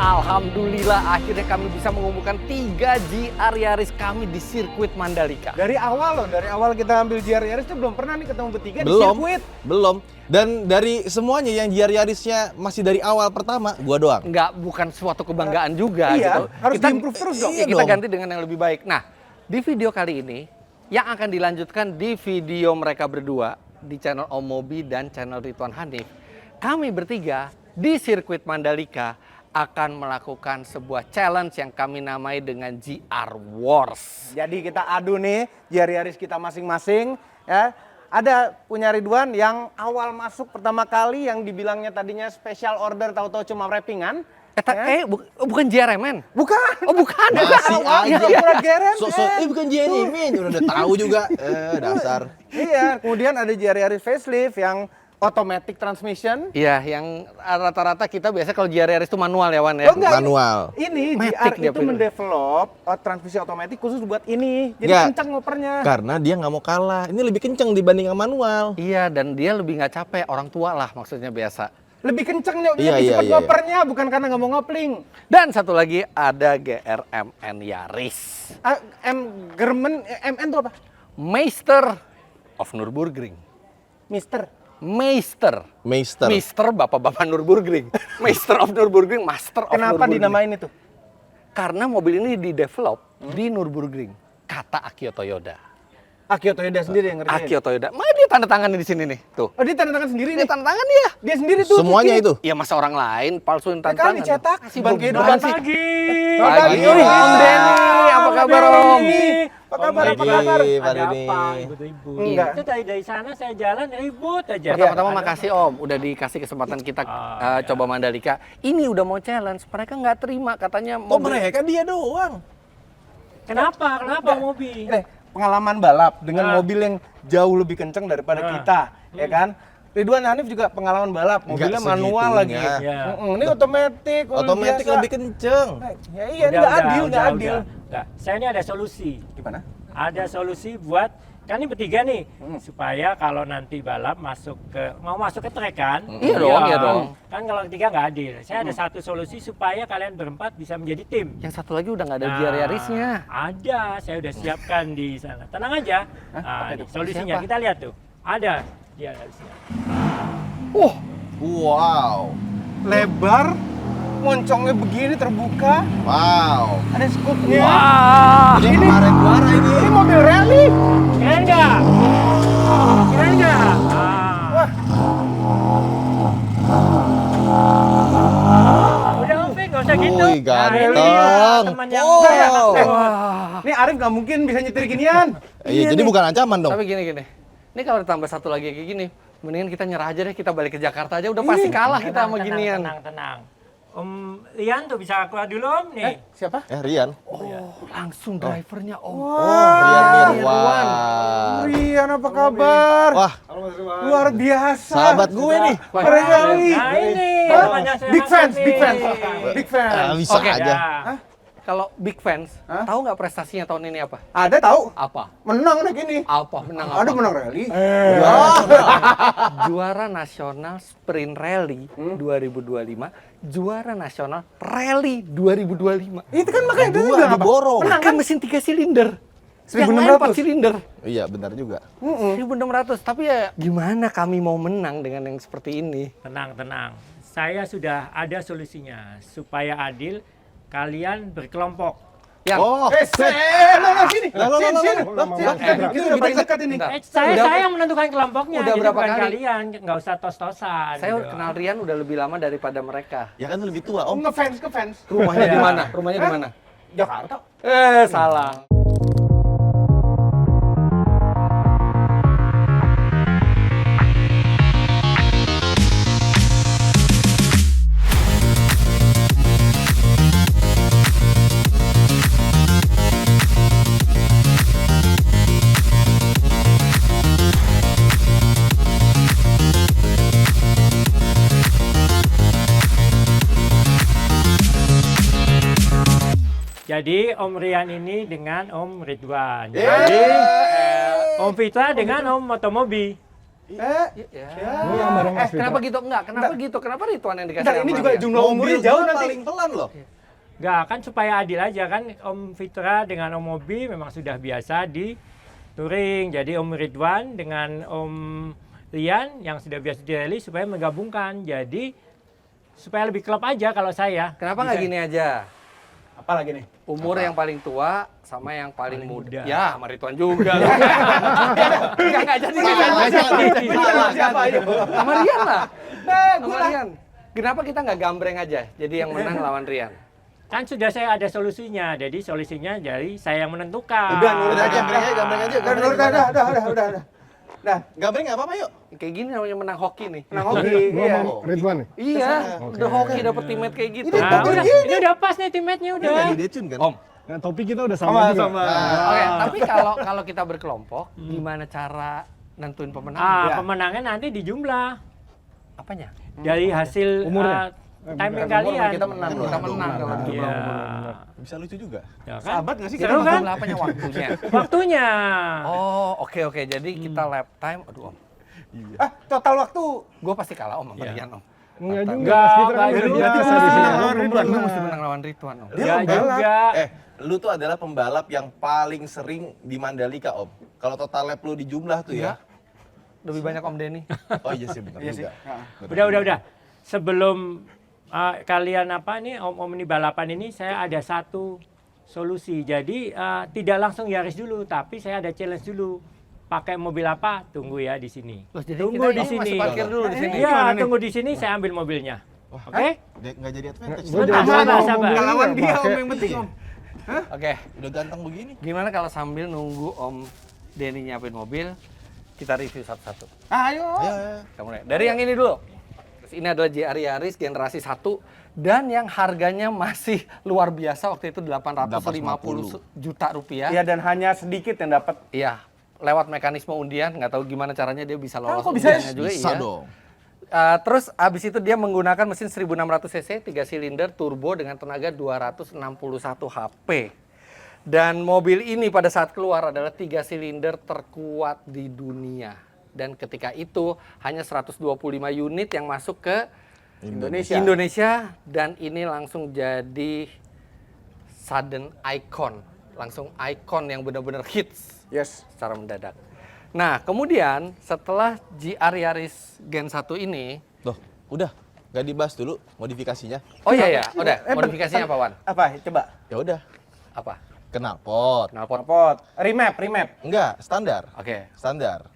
Alhamdulillah akhirnya kami bisa mengumpulkan 3 GR Yaris kami di sirkuit Mandalika. Dari awal kita ambil GR Yaris itu belum pernah nih ketemu bertiga di sirkuit. Belum. Dan dari semuanya yang GR Yarisnya masih dari awal pertama, gua doang. Bukan suatu kebanggaan juga Iya, gitu. harus di-improve terus dong. Iya, kita ganti dengan yang lebih baik. Nah, di video kali ini yang akan dilanjutkan di video mereka berdua di channel Om Mobi dan channel Ridwan Hanif. Kami bertiga di sirkuit Mandalika akan melakukan sebuah challenge yang kami namai dengan GR Wars. Jadi kita adu nih GR Yaris kita masing-masing ya. Ada punya Ridwan yang awal masuk pertama kali yang dibilangnya tadinya special order tahu-tahu cuma wrappingan. Bukan GRMN? Bukan. Oh bukan. Masih aja. Pura GRMN. Bukan GRMN, udah tahu juga. Dasar. Iya, kemudian ada GR Yaris facelift yang automatic transmission. Iya, yang rata-rata kita biasa kalau GR Yaris itu manual ya, Wan ya? Oh, enggak, Manual. Ini Matic GR dia itu pilih. mendevelop transmisi otomatis khusus buat ini. Jadi Enggak. kencang ngopernya. Karena dia nggak mau kalah. Ini lebih kenceng dibanding yang manual. Iya, dan dia lebih nggak capek, orang tua lah maksudnya biasa. Lebih kencangnya, Iya, lebih iya, cepat iya. ngopernya, bukan karena nggak mau ngopling. Dan satu lagi ada GRMN Yaris. MN itu apa? Meister of Nürburgring. Mister. Meister. Meister. Mister bapak-bapak Nürburgring. Meister of Nürburgring, Master of Kenapa Nürburgring. dinamain itu? Karena mobil ini di-develop di Nürburgring, kata Akio Toyoda. Akio Toyoda sendiri yang ngerjain. Akio Toyoda, mana dia tanda tangan di sini nih, tuh. Oh, dia tanda tangan sendiri Dia nih. tanda tangan dia. Dia sendiri tuh. Semuanya bikin. itu. Iya masa orang lain palsuin tanda Kan tangan. dicetak. Si Bang Bang Kehidupan Kehidupan sih. pagi. Pagi. Pagi. Om Denny, apa kabar Om? Apa kabar? Apa kabar? Pak Ada Denny. apa ribut-ribut? Enggak. Itu dari sana saya jalan ribut aja. Pertama-tama makasih Om, udah dikasih kesempatan kita coba Mandalika. Ini udah mau challenge, mereka nggak terima katanya Oh mobil. mereka dia doang. Kenapa? Kenapa mobil? Pengalaman balap dengan Ah. mobil yang jauh lebih kencang daripada kita, ya kan? Ridwan Hanif juga pengalaman balap, mobilnya Nggak manual lagi. segitunya. Ya. Ini otomatis, Otomatis lebih kenceng. Ya iya, ini nggak adil, nggak adil. Udah. Saya ini ada solusi. Gimana? Ada solusi buat kan ini bertiga nih supaya kalau nanti balap mau masuk ke trek kan? Iya dong, iya dong. Kan kalau ketiga nggak adil. Saya ada satu solusi supaya kalian berempat bisa menjadi tim. Yang satu lagi udah nggak ada GR Yarisnya. Ada, saya udah siapkan di sana. Tenang aja. Nah, ini solusinya Siapa? kita lihat tuh. Ada dia Yarisnya. Wow. Lebar, moncongnya begini terbuka, Wow. ada scoopnya. Wah, Ini kemarin juara ini. Ini mobil rally. Keren nggak? Keren nggak? Ah. Udah Om Fik, nggak usah gitu. Wih, Nah, ini dia ganteng. teman yang Wow. Ini Arif nggak mungkin bisa nyetir ginian. Iya, jadi bukan ancaman dong. tapi gini. Ini kalau ditambah satu lagi kayak gini, mendingan kita nyerah aja deh, kita balik ke Jakarta aja. Udah pasti kalah kita sama ginian. Tenang. Om Rian tuh bisa keluar dulu Om nih. Siapa? Rian. Oh, langsung drivernya Om. Rian Mirwan. Rian, apa kabar? Wah, Luar biasa. sahabat gue nih. Keren kali. Nah ini Hah? temannya saya Big fans, makan big nih. fans, big fans. Bisa Oke. aja. Ya. Kalau big fans, Hah? tahu nggak prestasinya tahun ini apa? Ada tahu? Apa? Menang nih gini. Apa? Menang apa? Ada menang rally. Juara nasional sprint rally 2025, juara nasional rally 2025. Itu kan makanya dia Dua bilang apa? diborong. Pakai mesin 3 silinder. Yang lain 1600. 4 silinder. Iya, benar juga. 1600. Tapi ya gimana kami mau menang dengan yang seperti ini? Tenang. Saya sudah ada solusinya supaya adil. Kalian berkelompok. Yang Oh, Sini. Lo. Ini udah paling dekat ini. Bentar. Saya Udah- yang menentukan kelompoknya. udah jadi berapa bukan kali? kalian, nggak usah tos-tosan. saya gitu. kenal Rian udah lebih lama daripada mereka. ya kan lebih tua, Oh, Om. ngefans. Rumahnya Iya. di mana? Rumahnya di mana? Jakarta. Salah. Jadi Om Rian ini dengan Om Ridwan. Yeay. Jadi Om Fitra dengan Om Motomobi. Kenapa gitu? Enggak, kenapa gitu? Kenapa Ridwan yang dikasih? Bentar, ini sama juga dia? jumlah umurnya jauh nanti. paling pelan loh. Enggak, kan supaya adil aja kan. Om Fitra dengan Om Mobi memang sudah biasa di touring. Jadi Om Ridwan dengan Om Rian yang sudah biasa di rally supaya menggabungkan. Jadi supaya lebih klop aja kalau saya. Kenapa nggak gini aja? Apa lagi nih? Umur yang paling tua sama yang paling muda. muda. Ya, sama Ridwan juga. Enggak jadi. Siapa ayo? Sama Rian lah. Gue Sama lah. Rian. Kenapa kita nggak gambreng aja? Jadi yang menang lawan Rian. Kan sudah saya ada solusinya. Jadi solusinya dari saya yang menentukan. Udah, nurut aja. gambreng aja. Udah. Nah, Gambreng nggak apa-apa yuk. Kayak gini namanya menang hoki nih. menang hoki. Iya. Ridwan nih. Iya, udah hoki dapat teammate kayak gitu. Nah, udah, ini udah pas nih teammate-nya udah. Ini Decun kan? Om. Nah, topik kita udah sama juga. Oke, tapi kalau kita berkelompok, gimana cara nentuin pemenang? Ya. Pemenangnya nanti di jumlah. Apanya? Dari hasil Umurnya? timing Umur kalian. kita menang. Kita menang kalau Iya. jumlah. Bisa lucu juga. Ya kan? Sahabat nggak sih? Seru kan? Jumlah apanya waktunya? Waktunya. Oh, oke. Jadi kita lap time. Aduh, Om. Total waktu. Gue pasti kalah Om sama Iya. Rian, Om. Enggak juga. Enggak, Mas Fitra kan enggak udah juga. biasa di sini. Ridwan. Lu mesti menang lawan Ridwan, Om. Ya juga. Lu tuh adalah pembalap yang paling sering di Mandalika, Om. Kalau total lap lu di jumlah tuh ya. Lebih banyak Om Denny. Oh iya sih benar Iya sih. juga. Udah. Sebelum kalian om ini balapan ini, saya ada satu solusi. Jadi tidak langsung Yaris dulu, tapi saya ada challenge dulu. Pakai mobil apa? Tunggu ya di sini. Loh, jadi Tunggu kita di ini sini. masih parkir dulu di sini. Iya, tunggu di sini. Saya ambil mobilnya. Oke? Nggak jadi advantage. Gua Sebentar, jalan sabar, sama sabar. mobil Lawan lu, dia pakai. Om yang penting Om. Oke. Udah ganteng begini. Gimana kalau sambil nunggu Om Denny nyiapin mobil, kita review satu-satu. Ayo. Kita mulai. Dari yang ini dulu. Terus ini adalah JR Yaris generasi 1 dan yang harganya masih luar biasa waktu itu 850 juta rupiah. Iya, dan hanya sedikit yang dapat. Iya, lewat mekanisme undian, nggak tahu gimana caranya dia bisa lolos kok bisa? undiannya juga. Bisa iya. dong. Terus abis itu dia menggunakan mesin 1600 cc 3 silinder turbo dengan tenaga 261 HP. Dan mobil ini pada saat keluar adalah 3 silinder terkuat di dunia. Dan ketika itu hanya 125 unit yang masuk ke Indonesia dan ini langsung jadi sudden icon. Langsung icon yang benar-benar hits Yes. secara mendadak. Nah, kemudian setelah GR Yaris Gen 1 ini, Loh, udah. Nggak dibahas dulu modifikasinya. oh iya, udah, modifikasinya apa, Wan? Apa? Coba. Ya udah. Apa? Knalpot. Knalpot. Knalpot. Remap. Enggak, standar. Oke. Standar.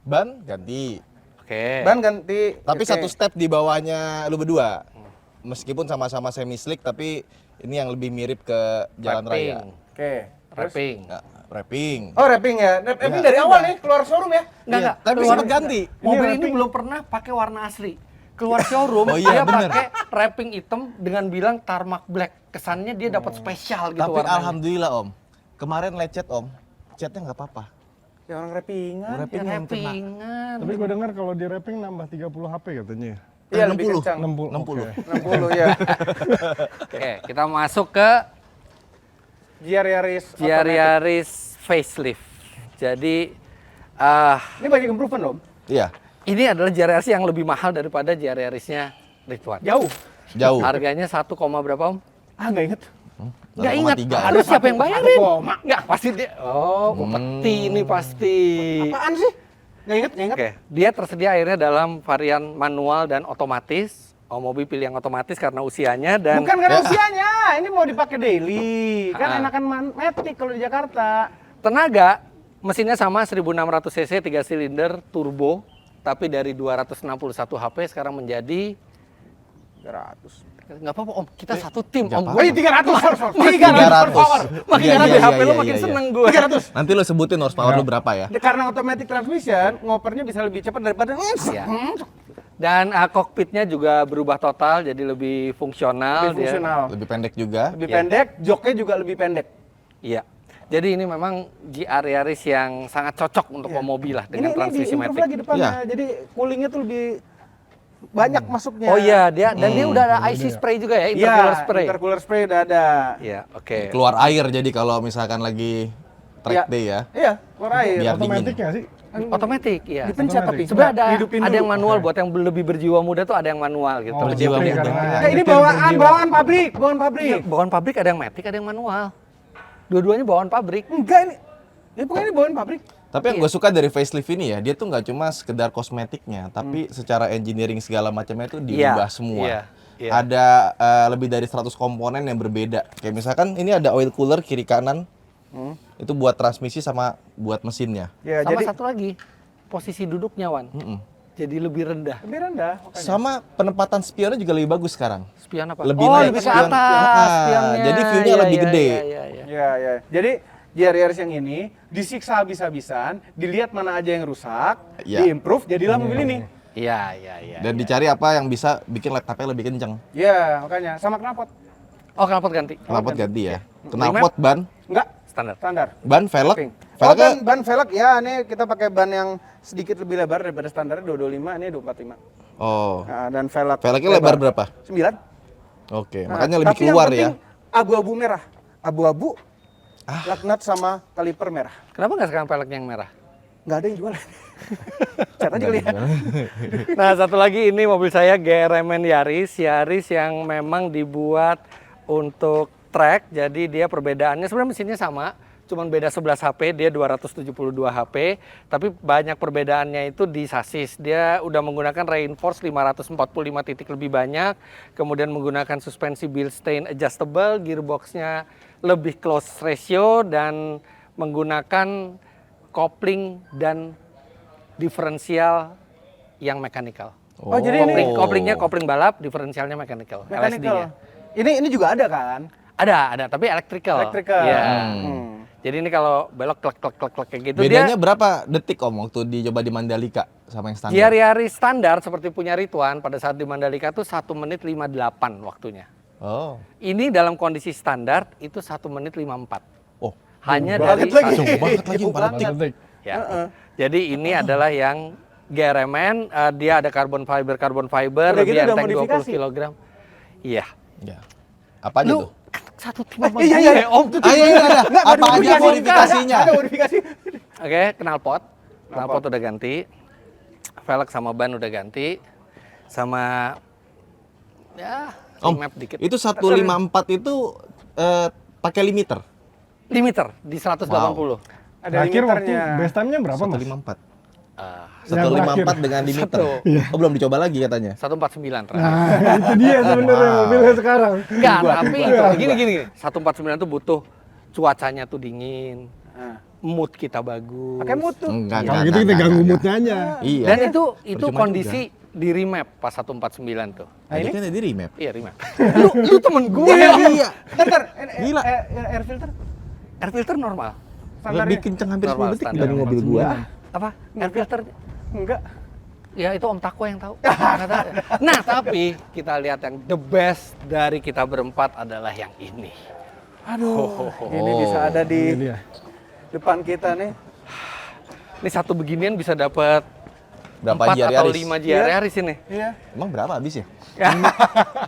Ban ganti. Oke. Ban ganti. Tapi Oke. satu step di bawahnya lu berdua. Meskipun sama-sama semi slick tapi ini yang lebih mirip ke jalan raya. Oke. Terus? Wrapping. Nggak, wrapping. Oh, wrapping ya. Wrapping Iya. dari awal nih keluar showroom ya. Enggak. Tapi Keluar sempat ganti. Mobil ini wrapping. belum pernah pakai warna asli. Keluar showroom, Oh iya, dia bener. pakai wrapping hitam dengan bilang tarmac black. Kesannya dia dapat spesial gitu Tapi warnanya. alhamdulillah Om. Kemarin lecet Om. Catnya nggak apa-apa. Ya orang wrappingan. Wrapping yang kena. Wrappingan. Tapi gue dengar kalau di wrapping nambah 30 HP katanya. Iya, lebih 60. kencang. 60. 60. Oke. 60 ya. Oke, kita masuk ke GR Yaris. GR automatic. Yaris facelift. Jadi, Ini banyak improvement Om. Iya, ini adalah GR Yaris yang lebih mahal daripada GR Yarisnya Ridwan. Jauh. jauh. Harganya 1, berapa Om? Ah, nggak inget. Nggak ingat. 0,3. Aduh, siapa yang bayarin? 1, Nggak, pasti dia. Oh, peti ini pasti. apaan sih? Nggak inget. Oke, dia tersedia akhirnya dalam varian manual dan otomatis. Om Mobi pilih yang otomatis karena usianya dan Bukan karena usianya. Ini mau dipakai daily. Kan Ah. enakan matic kalau di Jakarta. tenaga mesinnya sama 1600 cc 3 silinder turbo tapi dari 261 HP sekarang menjadi 300. nggak apa-apa Om, kita satu tim nggak Om. apa-apa. Oh iya 300. 300. Makin Iya, ada iya, HP iya, lu iya, makin iya. seneng gue. 300. Nanti lo sebutin horsepower lu berapa ya. Karena automatic transmission, ngopernya bisa lebih cepat daripada Iya. Dan kokpitnya juga berubah total jadi lebih fungsional. lebih fungsional. Lebih pendek juga. Lebih Iya. pendek, joknya juga lebih pendek. Iya. Jadi ini memang GR Yaris yang sangat cocok untuk mobil lah dengan transmisi di-improve matic. lagi depannya. Iya. Jadi coolingnya tuh lebih banyak masuknya. Oh iya, dia dan dia udah ada IC spray juga ya, Iya, intercooler spray. intercooler spray udah ada. Iya, oke. Keluar air jadi kalau misalkan lagi track day ya. Iya, keluar air. Biar Otomatis dingin. nggak sih? Otomatis, iya. Dipencet tapi. Sebenarnya ada Hidupin ada dulu. yang manual buat yang lebih berjiwa muda tuh ada yang manual gitu. Oh, Berjiwa gitu ya, muda. karena Ya, ini nyetir bawaan berjiwa. pabrik, bawaan pabrik. Bawaan pabrik ada yang matic, ada yang manual. Dua-duanya bawaan pabrik. Enggak ini. Ya pokoknya ini bawaan pabrik. Tapi yang gue suka dari facelift ini ya, dia tuh nggak cuma sekedar kosmetiknya, tapi secara engineering segala macamnya itu diubah semua. iya, iya. Ada lebih dari 100 komponen yang berbeda. Kayak misalkan ini ada oil cooler kiri kanan, itu buat transmisi sama buat mesinnya. Ya, Sama jadi satu lagi, posisi duduknya Wan. Jadi lebih rendah. lebih rendah. makanya. Sama penempatan spionnya juga lebih bagus sekarang. Spion apa? Lebih oh, naik lebih ke spion. atas spionnya. Jadi view-nya Iya, lebih iya, gede. iya, iya, iya. Ya, ya. Jadi JR-Yaris yang ini disiksa habis-habisan, dilihat mana aja yang rusak, Ya. diimprove, jadilah mobil ini. Iya, iya, iya. Dan dicari apa yang bisa bikin laptopnya lebih kencang. Ya, makanya sama knalpot. Oh, knalpot ganti. Knalpot ganti ya. Remap? Knalpot ban, Enggak, Standar. standar. ban velg. Pink. Oh, Velgnya ban velg ya, ini kita pakai ban yang sedikit lebih lebar daripada standar 225, ini 245. oh. Nah, dan velg Velgnya lebar berapa? 9. Oke, Nah, makanya lebih tapi yang keluar penting ya. Abu-abu merah. Abu-abu, lug nut sama kaliper merah. Kenapa nggak sekarang peleknya yang merah? Nggak ada yang jualan. Cat aja kali ya. Nah, satu lagi ini mobil saya GRMN Yaris yang memang dibuat untuk track. Jadi dia perbedaannya sebenarnya mesinnya sama, cuman beda 11 HP, dia 272 HP, tapi banyak perbedaannya itu di sasis. Dia udah menggunakan reinforce 545 titik lebih banyak, kemudian menggunakan suspensi Bilstein adjustable, gearboxnya lebih close ratio dan menggunakan kopling dan diferensial yang mechanical. Oh, jadi ini Koplingnya kopling balap, diferensialnya mechanical. mechanical. LSD-nya. Ini juga ada kan? Ada, tapi electrical. Electrical. Iya. Hmm. Jadi ini kalau belok klek klek klek klek kayak gitu Bedanya dia berapa detik Om waktu dicoba di Mandalika sama yang standar? GR-Yaris standar seperti punya Ridwan pada saat di Mandalika tuh 1 menit 58 waktunya. Oh. Ini dalam kondisi standar itu 1 menit 54. Oh. Hanya Banget dari lagi. Jauh banget lagi 4 detik. Detik. ya. Jadi ini adalah yang GRMN, dia ada carbon fiber Udah gitu lebih udah enteng modifikasi? 20 kg. Iya. Ya. Apa aja Lu tuh? satu tim sama Iya, gue, iya. Om. Ah iya ada. Apa aja modifikasinya? Ada modifikasi. Oke, knalpot udah ganti, velg sama ban udah ganti, sama ya Om, remap dikit. itu 154 itu pakai limiter. Limiter di 180. Ada Terakhir waktu limiternya. best time-nya berapa, Mas? 154. Yang 154 dengan limiter. Satu. Oh, belum dicoba lagi katanya. 149 terakhir. Nah, itu dia sebenarnya mobilnya sekarang. Enggak, tapi gini. 149 tuh butuh cuacanya tuh dingin, mood kita bagus. Pakai mutu. Enggak, Kalau gitu kita ganggu moodnya aja. Iya. Dan itu Percuma kondisi di remap pas 149 tuh. Nah, ini kan tadi remap. Iya, remap. lu temen gue. Iya. Bentar, Gila. air filter Air filter normal. Lebih kenceng hampir Normal, 10 detik standar. dari mobil gua. Apa? Air filter enggak. ya itu Om Tako yang tahu. Nggak tahu. Nah, tapi kita lihat yang the best dari kita berempat adalah yang ini. Aduh, ini bisa ada Ini di dia. depan kita nih. Ini satu beginian bisa dapat Berapa 4 GR atau Yaris? 5 GR Yaris ini. Iya. Emang berapa habis ya?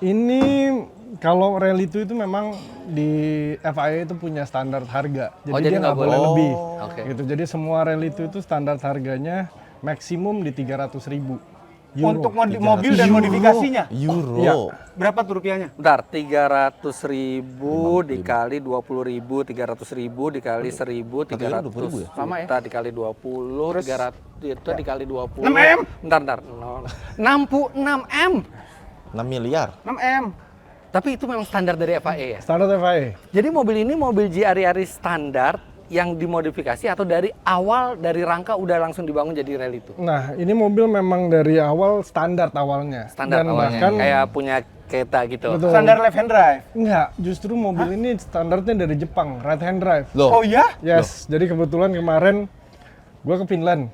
Ini kalau rally itu memang di FIA itu punya standar harga. Jadi, jadi dia nggak nggak boleh boleh. lebih. Oke. Gitu. Jadi semua rally itu standar harganya maksimum di 300.000 euro. Untuk mobil dan modifikasinya. Euro. Iya. Berapa tuh rupiahnya? Bentar, 300.000 dikali 20.000, 300.000 dikali 1.000, 20.000 ya? 300 sama ya? Dikali 20, 300 itu dikali 20. 6 M. Bentar. 66 M. 6 miliar. 6 M. Tapi itu memang standar dari FIA ya? Standar FIA. Jadi mobil ini mobil GR Yaris standar yang dimodifikasi atau dari awal dari rangka udah langsung dibangun jadi rally itu? Nah, ini mobil memang dari awal standar awalnya. Standar Dan awalnya, bahkan kayak punya Keta gitu. betul. Standar left hand drive. Enggak, justru mobil ini standarnya dari Jepang, right hand drive. Loh. Oh iya? Yes, jadi kebetulan kemarin gue ke Finland,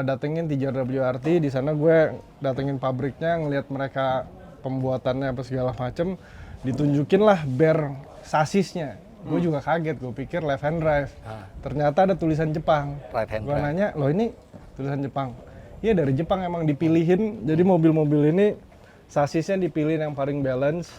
datengin TJWRT, di sana gue datengin pabriknya, ngelihat mereka pembuatannya apa segala macem, ditunjukin lah bare sasisnya. Gue juga kaget, gue pikir left hand drive. Ternyata ada tulisan Jepang. Right hand Gue drive. nanya, loh ini tulisan Jepang? Iya dari Jepang emang dipilihin, jadi mobil-mobil ini sasisnya dipilih yang paling balance,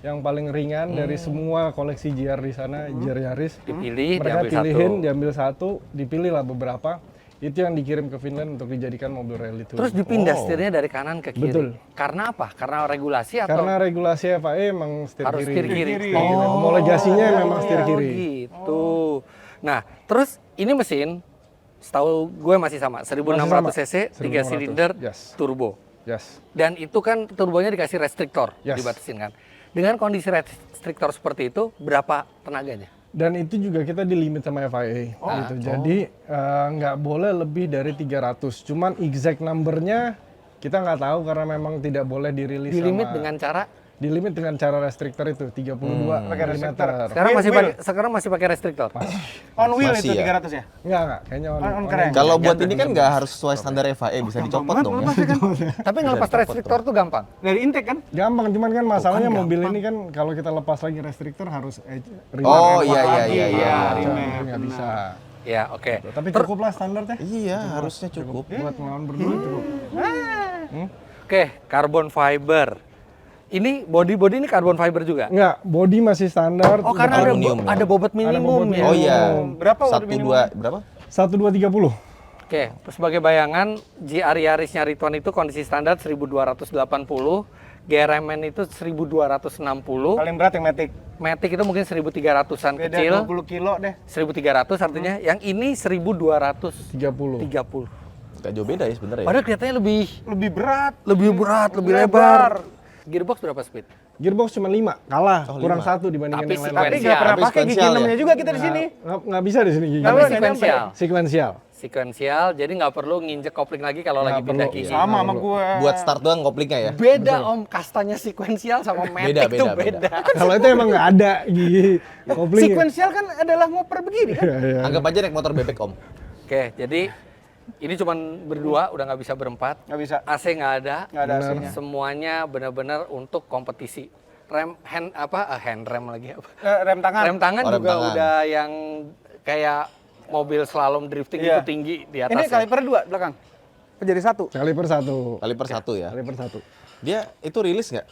yang paling ringan dari semua koleksi JR di sana, JR Yaris. Dipilih, Mereka diambil pilihin, satu. diambil satu, dipilih lah beberapa. Itu yang dikirim ke Finland untuk dijadikan mobil rally touring. Terus dipindah setirnya dari kanan ke kiri. Betul. Karena apa? Karena regulasi atau Karena regulasi FIA emang setir harus kiri. setir kiri? Homologasinya memang setir kiri. Gitu. Nah, terus ini mesin setahu gue masih sama, 1600 cc, 3 silinder, yes. turbo. Yes. Dan itu kan turbonya dikasih restriktor, Yes. dibatasin kan. Dengan kondisi restriktor seperti itu, berapa tenaganya? Dan itu juga kita di limit sama FIA gitu. Jadi nggak boleh lebih dari 300. Cuman exact numbernya kita nggak tahu karena memang tidak boleh dirilis Di limit sama- dengan cara di limit dengan cara restriktor itu 32 Pakai restriktor. mm. sekarang masih pakai restriktor. On wheel Masih itu ya? 300 ya? Enggak, kayaknya On keren. Kalau buat ini kan nggak harus sesuai standar FIA, bisa dicopot dong ya. Tapi ngelepas restriktor tuh gampang. Dari intake kan? gampang, cuman kan masalahnya mobil ini kan kalau kita lepas lagi restriktor harus Oh iya. Itu nggak bisa. Ya, oke. Tapi cukup lah standar teh. Iya, harusnya cukup. Buat ngelawan berdua cukup. Oke, carbon fiber. Ini body ini carbon fiber juga. Enggak, body masih standar. Oh, karena ada, Aluminium, ya? ada bobot minimum bobot ya. Oh iya. Berapa watt 1, 2, berapa? 1230. Oke, sebagai bayangan GR Yarisnya Ridwan itu kondisi standar 1280, GRMN itu 1260, Paling berat yang Matic. Matic itu mungkin 1300-an Beda kecil, 20 kilo deh. 1300 artinya, yang ini 1230. 30. Gak jauh beda ya sebenarnya. Padahal kelihatannya lebih Lebih berat. lebih lebar. Gearbox berapa speed? Gearbox cuma 5, kalah, Oh, kurang 5. 1 dibandingin Tapi yang lain. sequential. Tapi nggak pernah Tapi pakai gigi sequential 6-nya ya? juga kita di sini. Nggak bisa di sini gigi. Tapi Nggak sequential. Sequential. Sequential, jadi nggak perlu nginjek kopling lagi kalau lagi Nggak pindah perlu. gigi. Sama sama gue. Buat start doang koplingnya ya. Beda om, kastanya sequential sama Matic Beda, tuh beda. beda. Kalau itu emang nggak ada gigi kopling. Sequential kan adalah ngoper begini kan? Anggap aja naik motor bebek om. Oke, jadi ini cuman berdua, udah nggak bisa berempat. Nggak bisa. AC nggak ada. Nggak ada AC-nya. Semuanya benar-benar untuk kompetisi. Rem hand rem lagi apa? Rem tangan. Rem tangan Oh, rem juga tangan. udah yang kayak mobil slalom drifting Iya. itu tinggi di atas. Ini kaliper 2 belakang. Apa jadi 1? Kaliper 1. Kaliper 1 ya. Kaliper 1. Dia itu rilis nggak?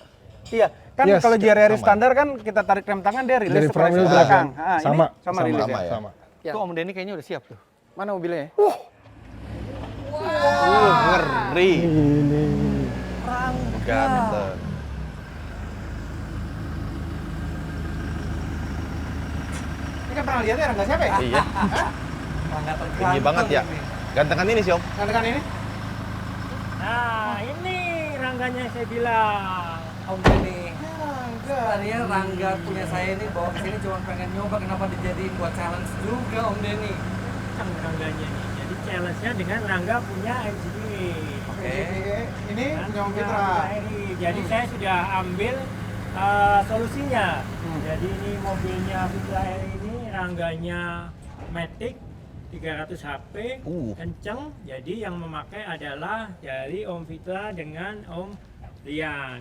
Iya, kan Yes, kalau JR sama. standar kan kita tarik rem tangan dia rilis Dari setelah front wheel belakang. belakang. Ah, ini Sama. sama rilis sama ya. ya. Sama. Ya, Om Denny kayaknya udah siap tuh. Mana mobilnya? Ngeri. Ini. Ganteng. Ini kan pernah lihat ya Rangga siapa ya? Iya. Tinggi banget ya. Gantengan ini sih om. Kan ini? Nah, ini rangganya yang saya bilang. Om Denny. Tadinya Rangga punya saya ini bawa ke sini cuma pengen nyoba, kenapa dijadiin buat challenge juga Om Denny. Kencang rangganya nih. Jadi challenge-nya dengan Rangga punya MGB. Oke. Ini Dan punya Om punya Fitra. Eri. Jadi saya sudah ambil solusinya. Jadi ini mobilnya Fitra Eri ini rangganya Matic 300 HP, kenceng. Jadi yang memakai adalah dari Om Fitra dengan Om Rian.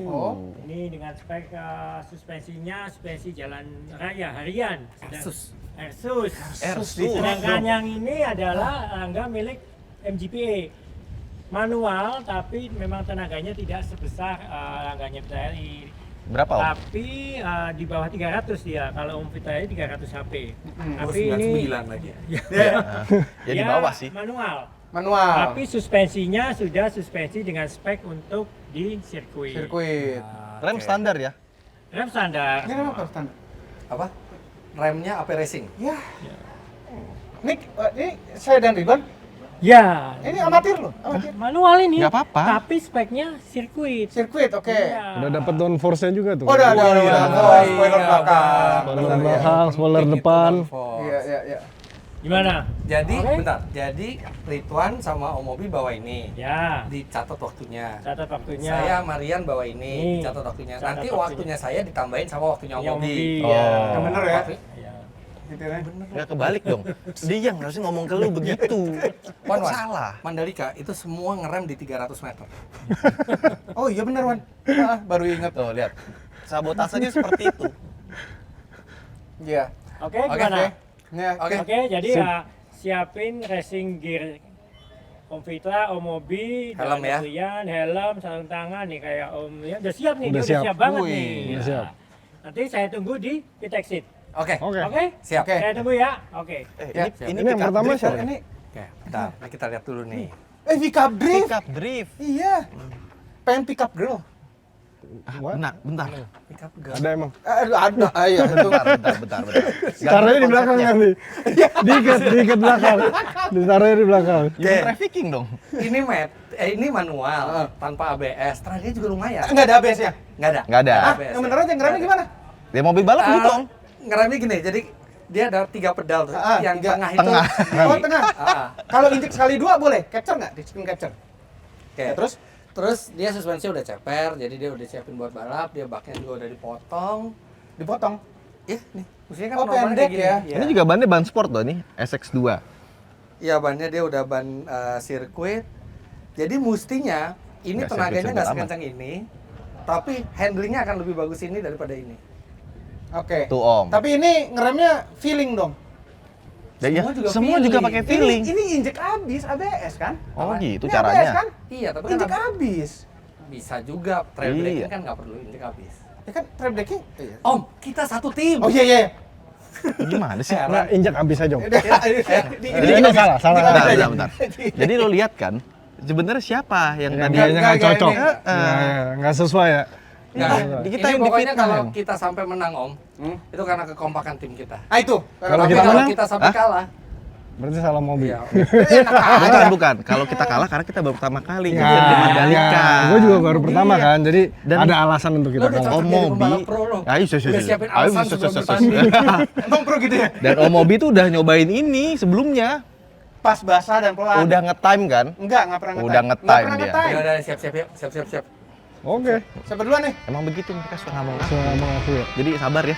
Oh. Ini dengan spek suspensinya, suspensi jalan raya harian. Ersus. Ersus. Ersus. Sedangkan yang ini adalah rangga milik MGPA. Manual, tapi memang tenaganya tidak sebesar rangganya Vitali. Berapa om? Tapi di bawah 300 dia. Kalau Om Vitali 300 HP. Tapi Oh, ini 99 lagi. Ya di bawah sih. Manual. Manual. Tapi suspensinya sudah suspensi dengan spek untuk di sirkuit. Sirkuit. Rem standar ya. Rem standar. Ini apa standar? Apa? Remnya AP Racing. Ya. Ini saya dan Ridwan. Ya. Ini amatir loh. Amatir. Manual ini. Nggak apa-apa. Tapi speknya sirkuit. Sirkuit, oke. Iya. Udah dapat downforce-nya juga tuh. Oh, udah ada. Oh, spoiler belakang. Spoiler belakang, spoiler depan. Iya, iya, iya. Gimana? Jadi, Oke. bentar. Jadi Ridwan sama Om Mobi bawa ini. Ya. Dicatat waktunya. Catat waktunya. Saya Marian bawa ini, Ini. dicatat waktunya. Catat Nanti waktunya. waktunya saya ditambahin sama waktunya Om Yang Mobi. Mobi, Oh. ya. Yang bener ya. Waktu- Ya. Gitu ya. Nggak kebalik dong. Dia yang harusnya ngomong ke lu begitu. Wan, Kok Wan, salah. Mandalika itu semua ngerem di 300 meter. Oh iya bener Wan. Baru ingat. Tuh lihat. Sabotasenya seperti itu. Iya. Oke, Oke, gimana? Ya, Oke. Oke, jadi ya siapin racing gear Om Fitra, Om Mobi, Helm dan ya? Rian, helm, sarung tangan nih kayak Om ya udah siap nih, Udah dia udah siap. siap banget Wih, nih. udah Ya. siap. Nanti saya tunggu di pit exit. Oke. Oke. Oke? Siap. Oke. Saya tunggu ya. Oke. Ya. Ini yang pertama siapa? Ini Oke, bentar. Ini kita lihat dulu nih. pick up drift. Pick up drift. Iya. Pengen pick up girl. What? Bentar. Pick up girl. Ada emang. Ada. Ayo. Bentar. Taruhnya di belakang nanti. Diikat belakang. Ditaruhnya di belakang. Human trafficking dong. Ini manual tanpa ABS. Terakhirnya juga lumayan. Enggak ada ABS ya? Nggak ada. Nggak ada. Ah, ABS. yang bener aja ngeremnya gimana? Dia mobil balap gitu dong. Ngeremnya gini, jadi dia ada 3 pedal tuh. Yang tiga. tengah itu. Tengah. Oh, tengah. Kalau injek sekali 2 boleh? Capture nggak? Di screen capture. Oke. Ya, Terus dia suspensi udah ceper, jadi dia udah siapin buat balap, dia baknya juga udah dipotong. dipotong. Iya, nih. Maksudnya kan Oh, normalnya pendek kayak gini. ya? Iya. Ini juga bannya ban sport loh nih, SX2. Iya, bannya dia udah ban sirkuit. Jadi mestinya ini Nggak tenaganya sirkuit nggak amat. sekencang ini, tapi handlingnya akan lebih bagus ini daripada ini. Oke. Tuh, Om. Tapi ini ngeremnya feeling dong. Semua juga pakai feeling. Ini injek abis ABS kan? Oh gitu Ini ABS caranya. kan? Iya, tapi Injek kan abis. bisa juga trail braking Iya. kan nggak perlu injek habis. Ya kan trail braking? Iya. Om, kita satu tim. Oh iya iya. Gimana sih? Nggak, injak abis aja. Om. Jadi Ini salah. Bentar. Jadi lo lihat kan, sebenarnya siapa yang Yang tadi kayaknya nggak Nggak, cocok. kayaknya. Nggak sesuai ya. Nah, Di ini kita yang pokoknya difitnah, kalau Om. kita sampai menang Om, itu karena kekompakan tim kita. Ah itu. Kalau Tapi kita kalau menang? kita sampai Hah? kalah, Berarti salah mobil. iya. Bukan. Kalau kita kalah karena kita baru pertama kali Ya, jadi yang dimandalikan. Gue juga baru pertama Iya. kan, jadi Dan- ada alasan untuk Lo kita udah kalah. cocok Om jadi Mobi. pembalap pro lo. Ayo, Udah siapin alasan sebelum bertanding. Emang pro gitu ya? Dan Om Mobi tuh udah nyobain ini sebelumnya. Pas basah dan pelan. Udah nge-time kan? Nggak pernah nge-time. Udah nge-time Nggak pernah dia. nge-time. Ya udah siap-siap ya, siap-siap. Oke. Siapa duluan nih? Emang begitu mereka suka ngomong. Sama aku ya. Jadi sabar ya.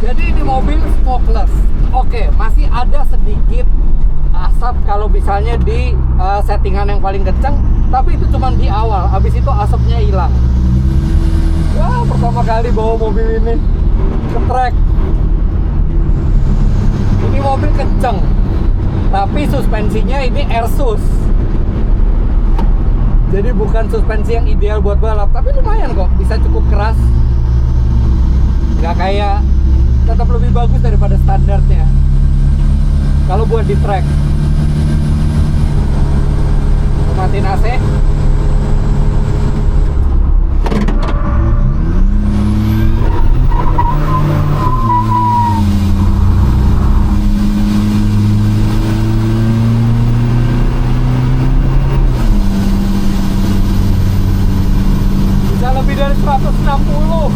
Jadi ini mobil smokeless. Oke, masih ada sedikit asap kalau misalnya di settingan yang paling kencang, tapi itu cuma di awal. Habis itu asapnya hilang. Wah, pertama kali bawa mobil ini ke track. Ini mobil kenceng, tapi suspensinya ini Airsus. Jadi bukan suspensi yang ideal buat balap, tapi lumayan kok, bisa cukup keras. Nggak kayak, tetap lebih bagus daripada standarnya kalau buat di track. Matiin AC. Bisa lebih dari 160.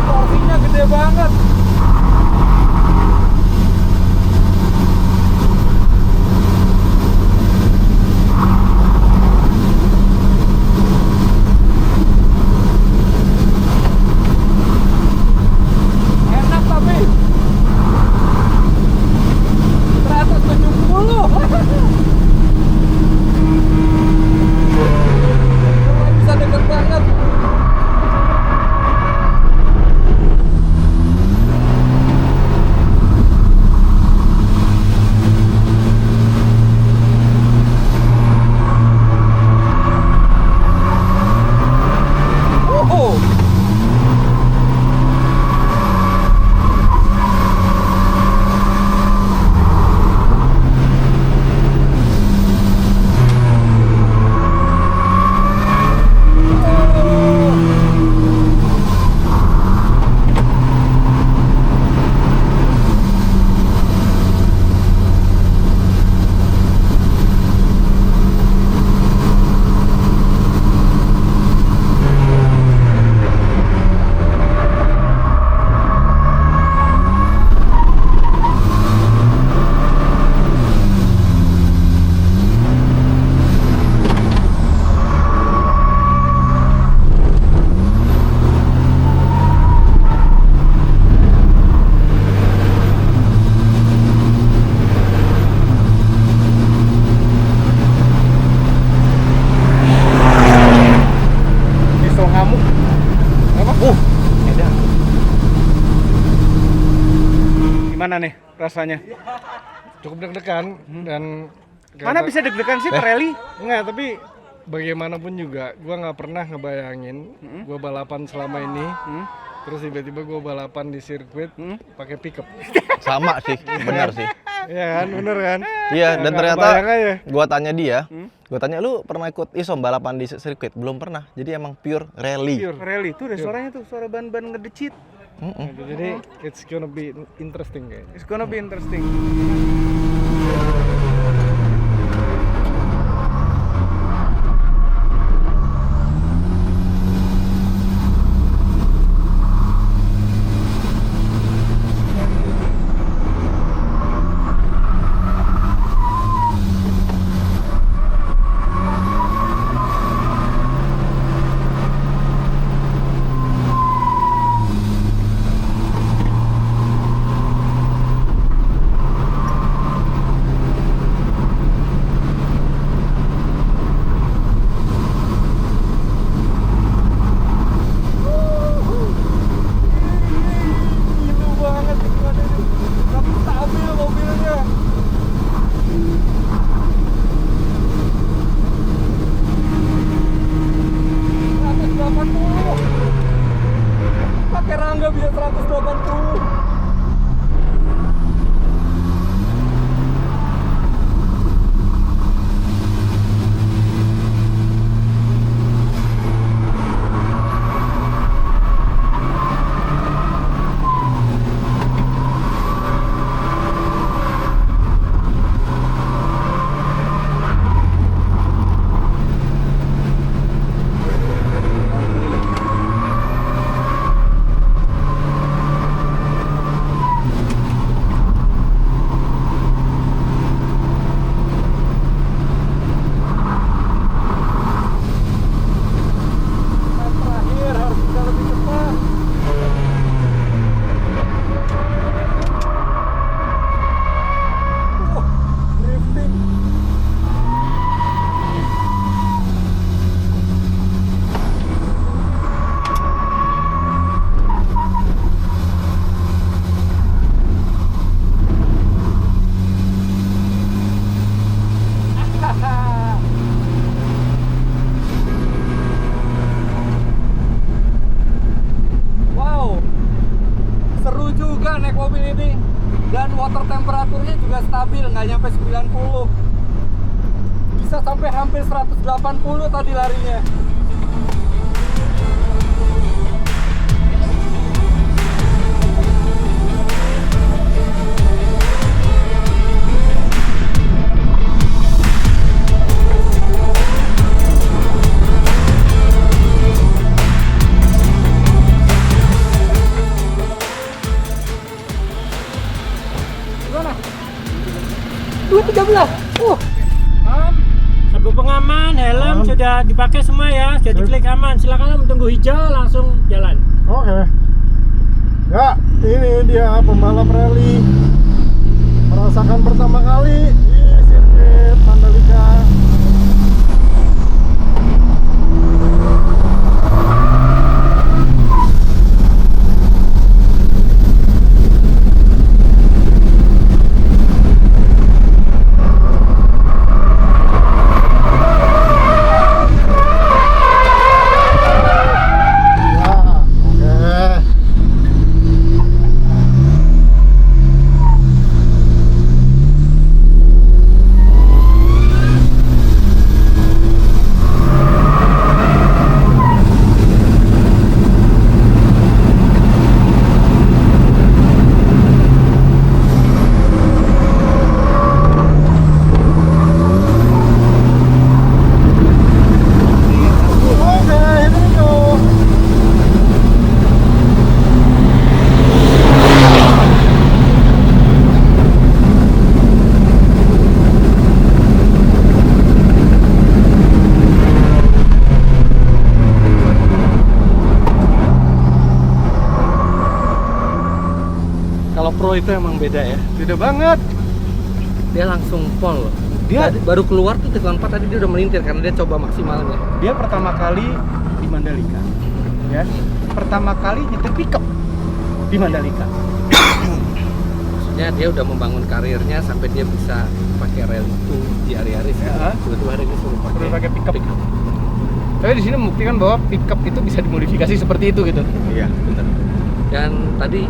Torsinya gede banget. Enak tapi 170. Bisa deket banget. Oh. Diesel ngamuk. Apa? Edan. Gimana nih rasanya? Cukup deg-degan dan Mana bisa deg-degan sih Pirelli? Enggak, tapi bagaimanapun juga gua nggak pernah ngebayangin gua balapan selama ini. Terus tiba-tiba gua balapan di sirkuit pakai pickup. Sama sih, benar sih. Iya kan, bener kan? Iya, dan Nggak ternyata kebayang aja. gua tanya dia, gua tanya lu pernah ikut ISOM balapan di sirkuit? Belum pernah. Jadi emang pure rally. Pirelli tuh ada suaranya tuh, suara ban-ban ngedecit. Jadi it's gonna be interesting kayaknya. It's gonna be interesting. nggak nyampe 90. Bisa sampai hampir 180 tadi larinya. Gimana? 213. Sabuk pengaman, helm sudah dipakai semua ya, sudah diklik aman. Silakan tunggu hijau langsung jalan. Oke. Ya, ini dia pembalap rally. Merasakan pertama kali di sirkuit Mandalika. Kalau Pro itu emang beda ya. Beda banget. Dia langsung pol loh. Dia- Tadi baru keluar tuh tikungan 4 tadi dia udah melintir karena dia coba maksimalnya. Dia pertama kali di Mandalika. Ya. Pertama kali nyetir pickup di Mandalika. Maksudnya dia udah membangun karirnya sampai dia bisa pakai rel itu di Ariaris. Ya. Tiba-tiba hari ini suruh Suruh pakai pickup. pickup. Tapi di sini membuktikan bahwa pickup itu bisa dimodifikasi seperti itu gitu. Iya, benar. Dan tadi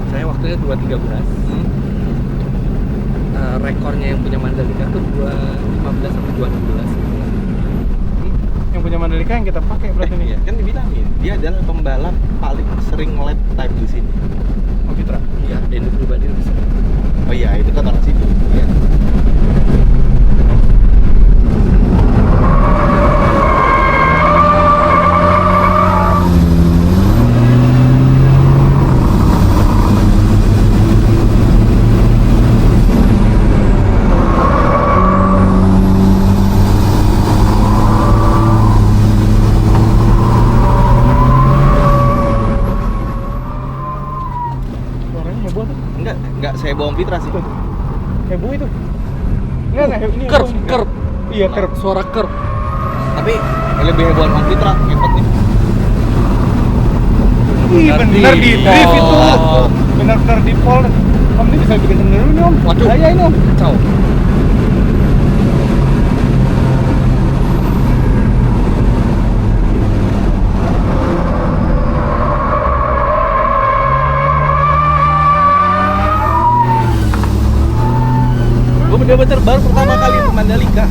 saya waktunya 2.13. Rekornya yang punya Mandalika tuh 2.15 sampai 2.16. Yang punya Mandalika yang kita pakai berarti nih. Iya, kan dibilangin dia adalah pembalap paling sering lap time di sini. Oh, Fitra. Iya, Denny pribadi bisa. Oh iya, itu kan orang situ. Iya. Suaranya heboh tuh. Enggak saya bohong Fitra sih. Heboh itu. Enggak, ini Kerp, heboh. kerp. Iya, kerp. Suara kerp. Tapi lebih hebohan Om Fitra ngepot nih. Ih, bener di drift itu. Oh. Bener-bener di pol. Om ini bisa bikin sendiri nih, Om. Waduh. Saya ini, Om. Kacau. Gue bener-bener baru pertama kali di Mandalika.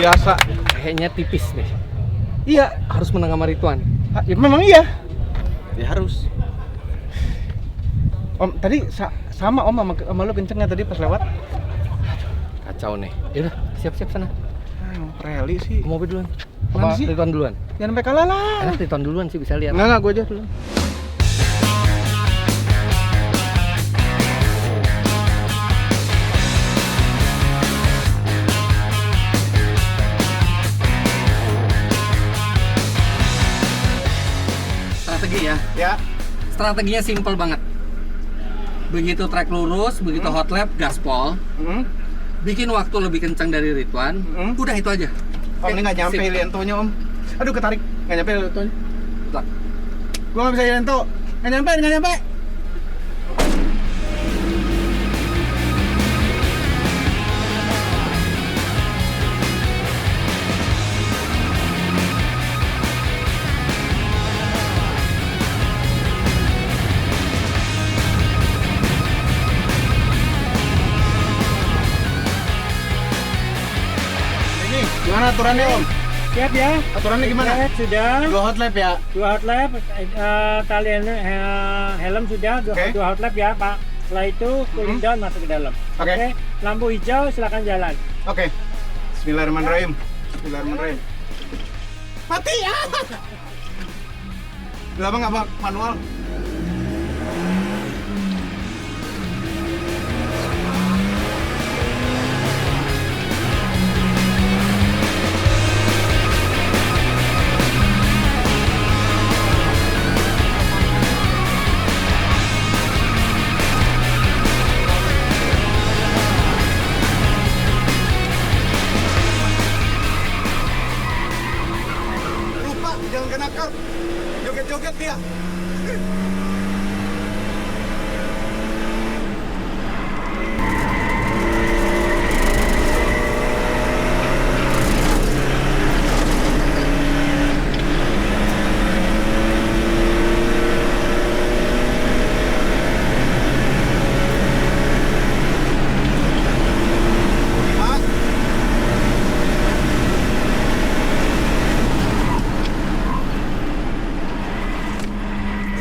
biasa. Kayaknya tipis nih. Iya, Harus menang sama Ridwan. ya memang iya. Ya harus. Om, tadi sama Om sama lu kencengnya tadi pas lewat. Kacau nih. Yaudah, siap-siap sana. Rally sih. Ke mobil duluan. Mana sih? Ridwan duluan. Jangan sampai kalah lah. Enak Ridwan duluan sih bisa lihat. Enggak, gue aja dulu. Strategi ya. Ya. Strateginya simpel banget. Begitu trek lurus, begitu hot lap, gaspol. Bikin waktu lebih kencang dari Ridwan. Udah itu aja. Om, ini nggak nyampe Sip. lientonya Om. Aduh, ketarik. Nggak nyampe lientonya. Lah. Gua nggak bisa liento. Nggak nyampe. Ini gimana aturannya Om? Siap ya? Aturannya gimana? Sudah. 2 hot lap ya? 2 hot lap, talian helm sudah, Oke. 2 hot lap ya Pak. Setelah itu cooling down masuk ke dalam. Oke. Lampu hijau silakan jalan. Oke. Bismillahirrahmanirrahim. Bismillahirrahmanirrahim. Mati ya. Lama nggak Bang? Manual. Lupa, jangan kena kar. Joget-joget dia.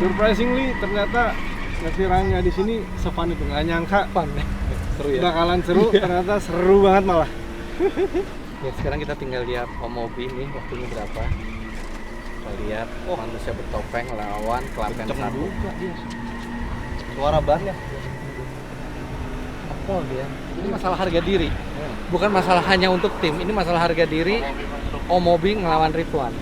Surprisingly ternyata ngetirangnya di sini sefun itu, nggak nyangka. Fun. Seru ya. Bakalan seru, ternyata seru banget malah. Ya, sekarang kita tinggal lihat Om Mobi nih waktunya berapa. Kita lihat manusia bertopeng lawan Klaten 1. Suara bannya. Apa dia? Ini masalah harga diri. Bukan masalah hanya untuk tim, ini masalah harga diri. Om Mobi ngelawan Ridwan.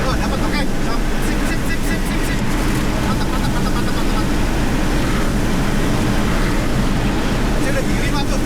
Oh, dapat oke. Sip. Mantap. Saya udah gigi 5 tuh.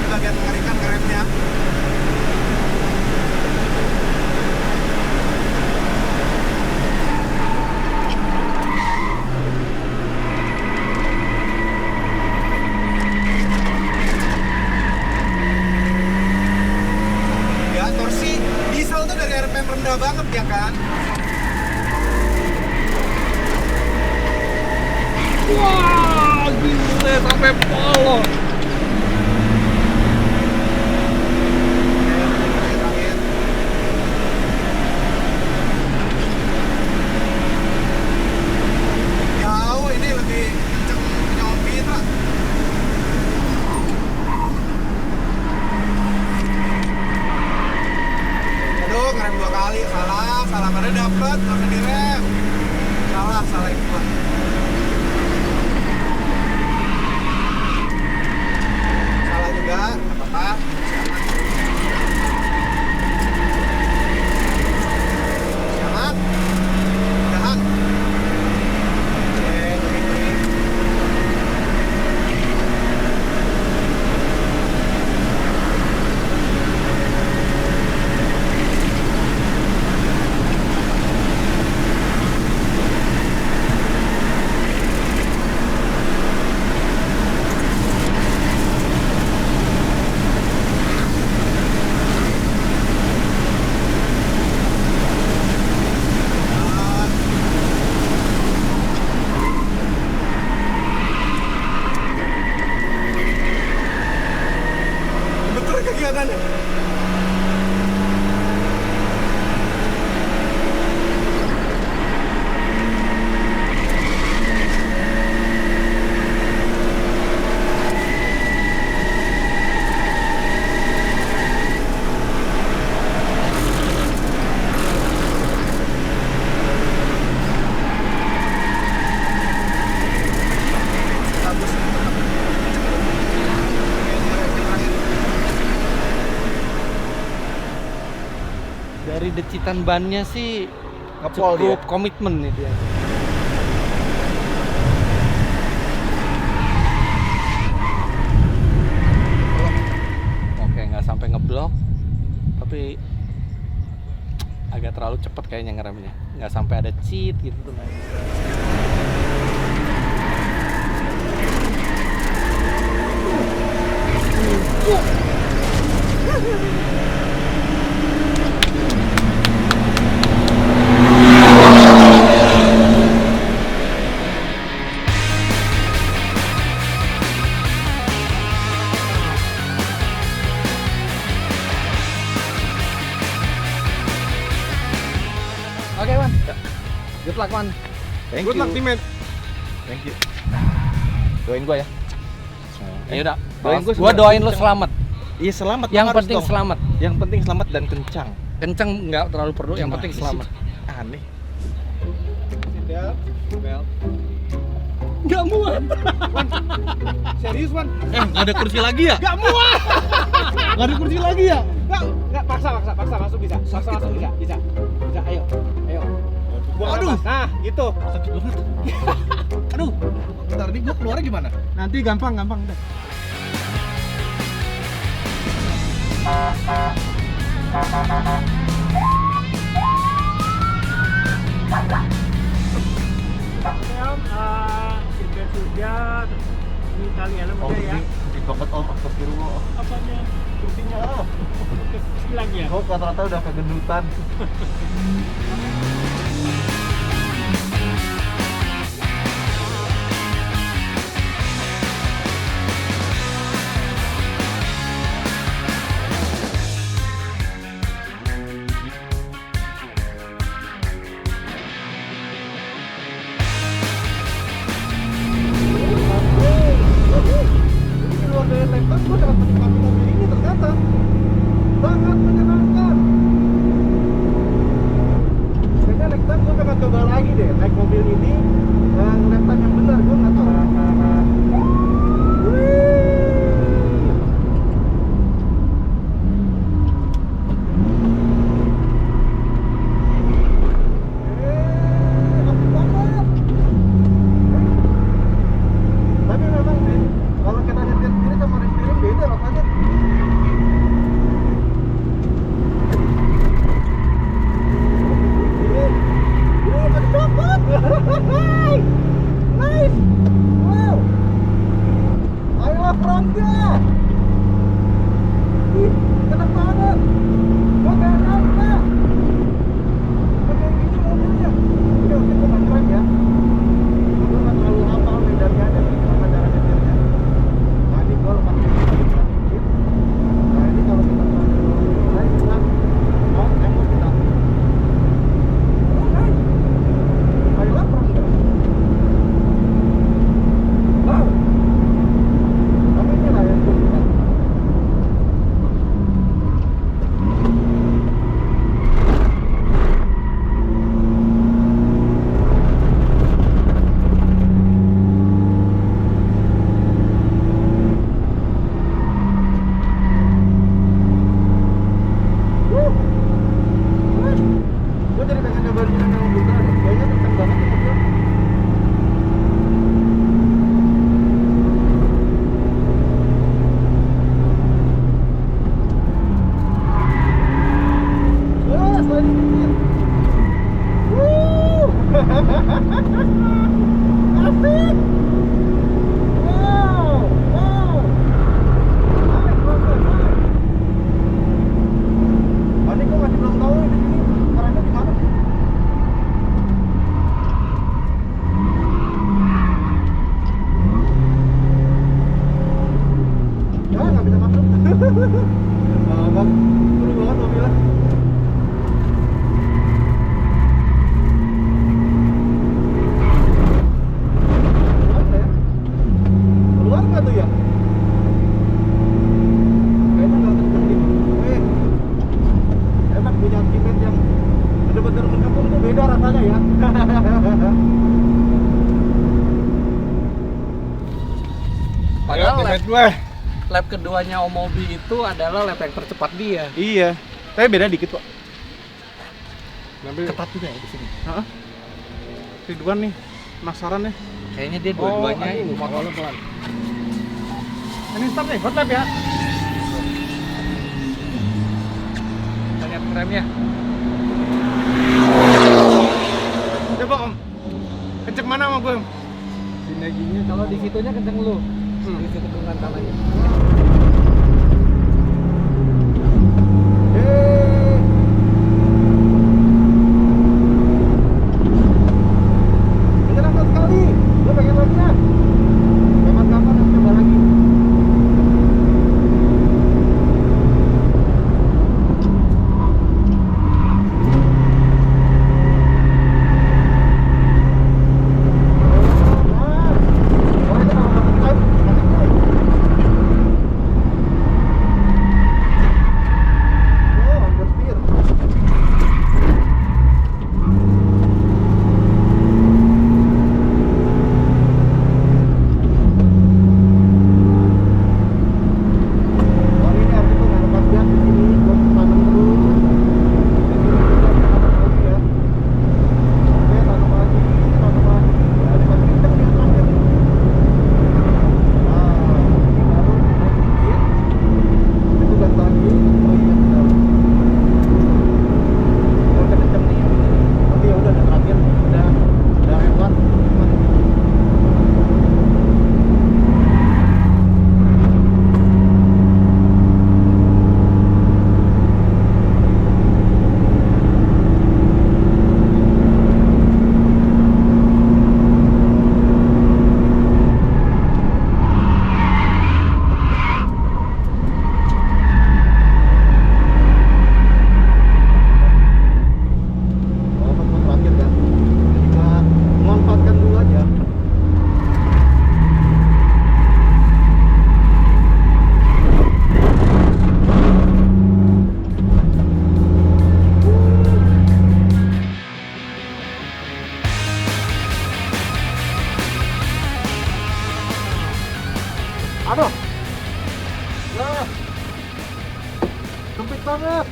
Bagian mengerikan keremnya. Ya, torsi diesel tuh dari RPM rendah banget ya kan? Wah, gila sampai polo. Terakhir. Jauh ini lebih kenceng punya Om Fitra. Aduh, ngerem 2 kali. Salah. Karena dapet. ya kan? Dari decitan bannya sih Ngepol cukup dia. komitmen nih dia. Oke, nggak sampai ngeblok, tapi agak terlalu cepet kayaknya ngeremnya. Nggak sampai ada cheat gitu tuh. Oke, Wan. Good luck, Wan. Thank Good you. luck, teammate. Thank you. Doain gua ya. Ya udah. Doain gua Gua doain lu selamat. Iya selamat. Yang harus penting dong. selamat. Yang penting selamat dan kencang. Kenceng nggak terlalu perlu, yang Gimana penting sih? selamat. Aneh. Nggak muat. Serius, Wan? Nggak ada kursi lagi ya? Gak muat. Nggak ada kursi lagi ya? Nggak, paksa masuk bisa. Paksa masuk bisa. Ayo. Buang Aduh. nafas. Nah, gitu. Sakit banget. Aduh. Bentar nih gua keluarnya gimana? Nanti gampang udah. Om, sirkuit sudah. Ini kalian Om aja ya. ini sedih banget om. Astagfirullah. Apanya? Kursinya om. Hilang ya? Oh rata-rata udah kegendutan. Di luar dari laptop, gue dapat menikmati mobil ini ternyata sangat menyenangkan. Kayaknya next time gue akan coba lagi deh naik mobil ini ngeliat time yang benar, gue nggak tahu. Tapi memang sih, kalau kita nyetir sendiri sama respiring beda rasanya. Ini dapat. Nice. Wow. I love Rangga. Ih, enak banget. Gua gak nyangka. Kayak gini mobilnya. Oke, gue nggak keren ya. Gue nggak terlalu hafal medannya dan gimana cara nyetirnya. Nah ini gue lepas dikit. Nah ini kalau kita naik kita on tempo kita. Oh nice. I love Rangga. Wow. Tapi inilah yang gue suka. Gue jadi pengen coba di sini sama Putra deh. Kayaknya kenceng banget tuh mobil. Wah, sliding dikit. Wuh. Asik. Wow. Nice banget, nice. Oh, ini gue masih belum tahu di sini kerennya gimana sih. Ya nggak bisa masuk. Padahal Ayo, lap, teammate gue. lap keduanya Omobi itu adalah lap yang tercepat dia. Iya. Tapi beda dikit kok. Tapi Ketat juga ya di sini. Heeh. Ridwan nih, penasaran nih. Kayaknya dia dua-duanya ini motor. pelan. Ini start nih, hot lap ya. Kita lihat remnya. Coba Om. Kenceng mana sama gue? Om? Sinerginya Kalau di situnya kenceng lu. Di situ dengan tangannya. Menyenangkan sekali. Gue pengen lagi ya. Kapan-kapan harus coba lagi. Aduh. Nah. Sempit banget.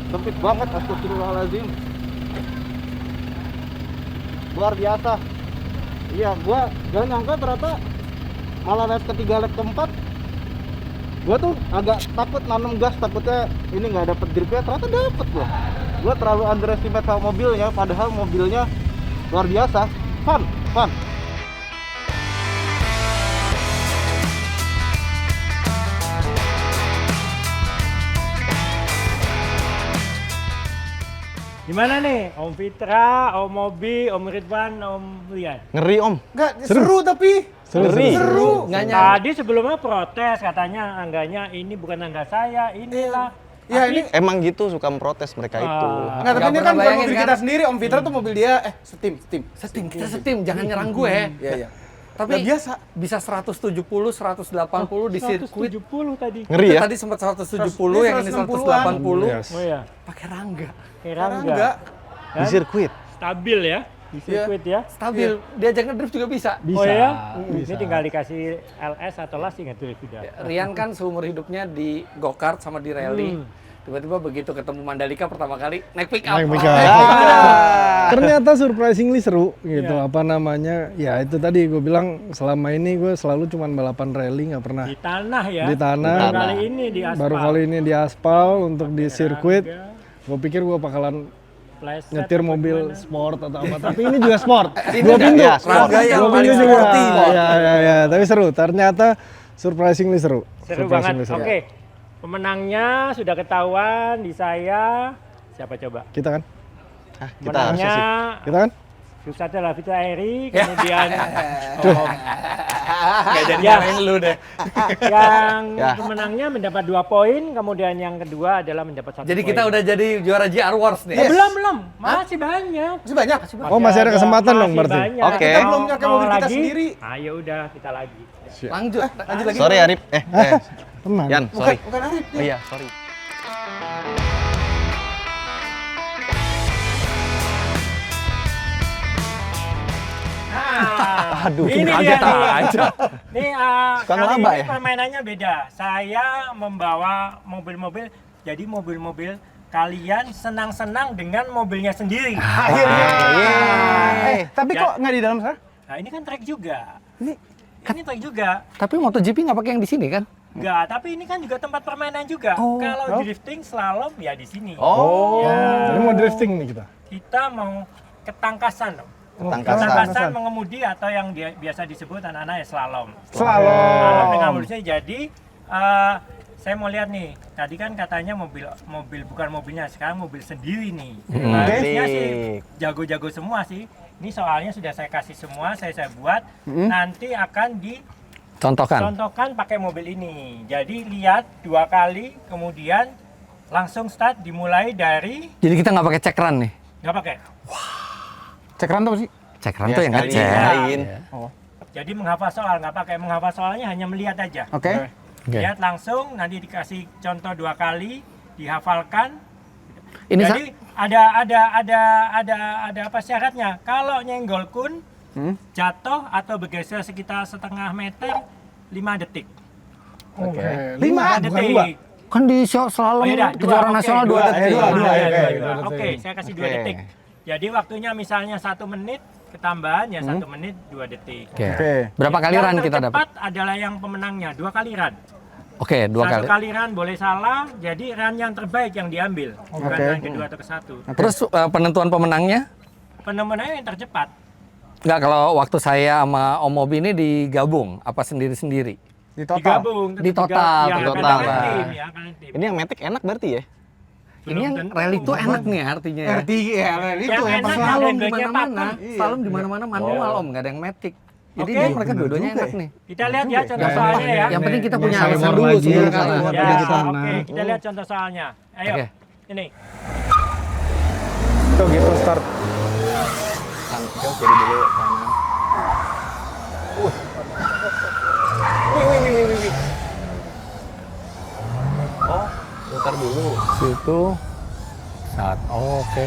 Sempit banget, astagfirullahaladzim. Luar biasa. Iya, gua gak nyangka ternyata malah lap ketiga, lap keempat gua tuh agak takut nanam gas, takutnya ini nggak dapet gripnya, ternyata dapet gua terlalu underestimate sama mobilnya, padahal mobilnya luar biasa. Fun. Gimana nih, Om Fitra, Om Mobi, Om Ridwan, Om Lian? Ngeri Om. Nggak, seru tapi Seru. Nggak nyangka. Tadi sebelumnya protes katanya angganya ini bukan angga saya, inilah. ya ini Emang gitu suka memprotes mereka itu. nggak, tapi Nggak ini pernah kan bukan bayangin mobil kan? kita sendiri. Om Fitra tuh mobil dia setim. Kita setim, jangan nyerang gue. Iya. Tapi Nggak biasa. bisa 170, 180 di sirkuit. 170 tadi. Ngeri ya. Tadi sempat 170, Ini yang ini 160-an. 180. Yes. Oh ya, Pakai rangga. Rangga. Di sirkuit. Stabil ya, di sirkuit ya. Stabil, diajak ngedrift juga bisa. Bisa. Oh ya, Bisa. ini tinggal dikasih LS atau las ingat tuh sudah. Rian kan seumur hidupnya di go-kart sama di rally. Tiba-tiba begitu ketemu Mandalika pertama kali naik pick up. Naik pick up. Ah. Ternyata surprisingly seru gitu. Iya. Apa namanya? Ya itu tadi gue bilang selama ini gue selalu cuman balapan rally, nggak pernah Di tanah ya. di tanah. Baru kali ini di aspal. Baru kali ini di aspal untuk di sirkuit. Rangga, Gue pikir gue bakalan playset nyetir apa mobil gimana. sport atau apa, tapi ini juga sport. Ini Dua pintu. ya, sport. Rangga yang Dua paling pintu juga. sporty. Ya, tapi seru. Ternyata surprisingly seru. Seru Surprisingly banget. Oke. Pemenangnya sudah ketahuan di saya. Siapa coba? Kita kan? Kita Pemenangnya Kita kan? Susatya Lavita Eri, kemudian Nggak jadi Ya. nyalain lu deh. yang Ya. pemenangnya mendapat 2 poin, kemudian yang kedua adalah mendapat 1 Jadi poin. kita udah jadi juara JR Wars nih. belum, masih banyak. Masih banyak. Oh, masih ada kesempatan dong masih berarti. banyak. Oke. Kita belum Mau- nyoke mau mobil kita lagi? sendiri. Ayo udah kita lagi. Lanjut lagi. Sorry Arif. Tenang. Yan, sorry. Bukan Arif. Oh iya, sorry. Waduh, Ini kaget dia nih. aja. Nih, Suka kali ngelaba ini ya? permainannya beda. Saya membawa mobil-mobil, jadi mobil-mobil kalian senang-senang dengan mobilnya sendiri. Akhirnya. Tapi Ya. kok nggak di dalam sana? Nah, ini kan track juga. Ini Ini track juga. Tapi MotoGP nggak pakai yang di sini kan? Enggak, tapi ini kan juga tempat permainan juga. Kalau drifting slalom ya di sini. Jadi mau drifting nih kita. Kita mau ketangkasan. Ketangkasan. mengemudi atau yang biasa disebut anak-anak ya slalom. slalom. Slalom dengan mobilnya. Jadi saya mau lihat nih. Tadi kan katanya mobil bukan mobilnya, sekarang mobil sendiri nih. Harusnya sih jago-jago semua sih. Ini soalnya sudah saya kasih semua, saya buat. Nanti akan Contohkan. dicontohkan pakai mobil ini. Jadi lihat 2 kali, kemudian langsung start, dimulai dari Jadi kita nggak pakai cekran nih. nggak pakai. Cekran tuh apa sih? Cekran Ya, tuh yang sekali ngecek. nyalain. Jadi menghafal soal nggak pakai menghafal soalnya, hanya melihat aja. Oke. Oke. Lihat langsung, nanti dikasih contoh 2 kali, dihafalkan. Ini Jadi ada apa syaratnya? Kalau nyenggol kun, jatuh atau bergeser sekitar setengah meter, 5 detik. Oke. 5 5 bukan 2. detik. kan di slalom Oh, iya dah, kejuaraan oke, nasional 2 dua, detik. dua, Oke, saya kasih 2 detik. Jadi waktunya misalnya 1 menit, ketambahan ya 1 menit 2 detik. Oke. Oke. Berapa kali run kita dapat? Cepat adalah yang pemenangnya, 2 kali run. Oke, 2 kali. 1 kali run boleh salah, jadi run yang terbaik yang diambil, bukan Oke. run kedua atau ke-1. Terus penentuan pemenangnya? Pemenangnya yang tercepat. Enggak, kalau waktu saya sama Om Mobi ini digabung apa sendiri-sendiri? Di total. Digabung. Di total, Ya, di akan total. ada tim, ya, akan ada tim. Ini yang Matic enak berarti ya? Ini yang tentu. rally itu enak nih artinya. ya. RT ya, itu Yang yang enak pas yang Slalom di handbrake-nya mana-mana, pakem. slalom di mana-mana manual Om, nggak ada yang matic. Jadi Oke. dia mereka Bener dua-duanya juga enak ya. nih. Kita lihat ya contoh Nggak soalnya ya. Yang penting kita punya Nggak alasan cyber dulu lagi, sebelum ya, kalah. kan? Ya, Udah kita oke, menang. kita lihat contoh soalnya. Ayo, Oke. ini. Tuh gitu start. Kiri dulu kanan. Oh, putar dulu. Situ. Saat. Oh, oke.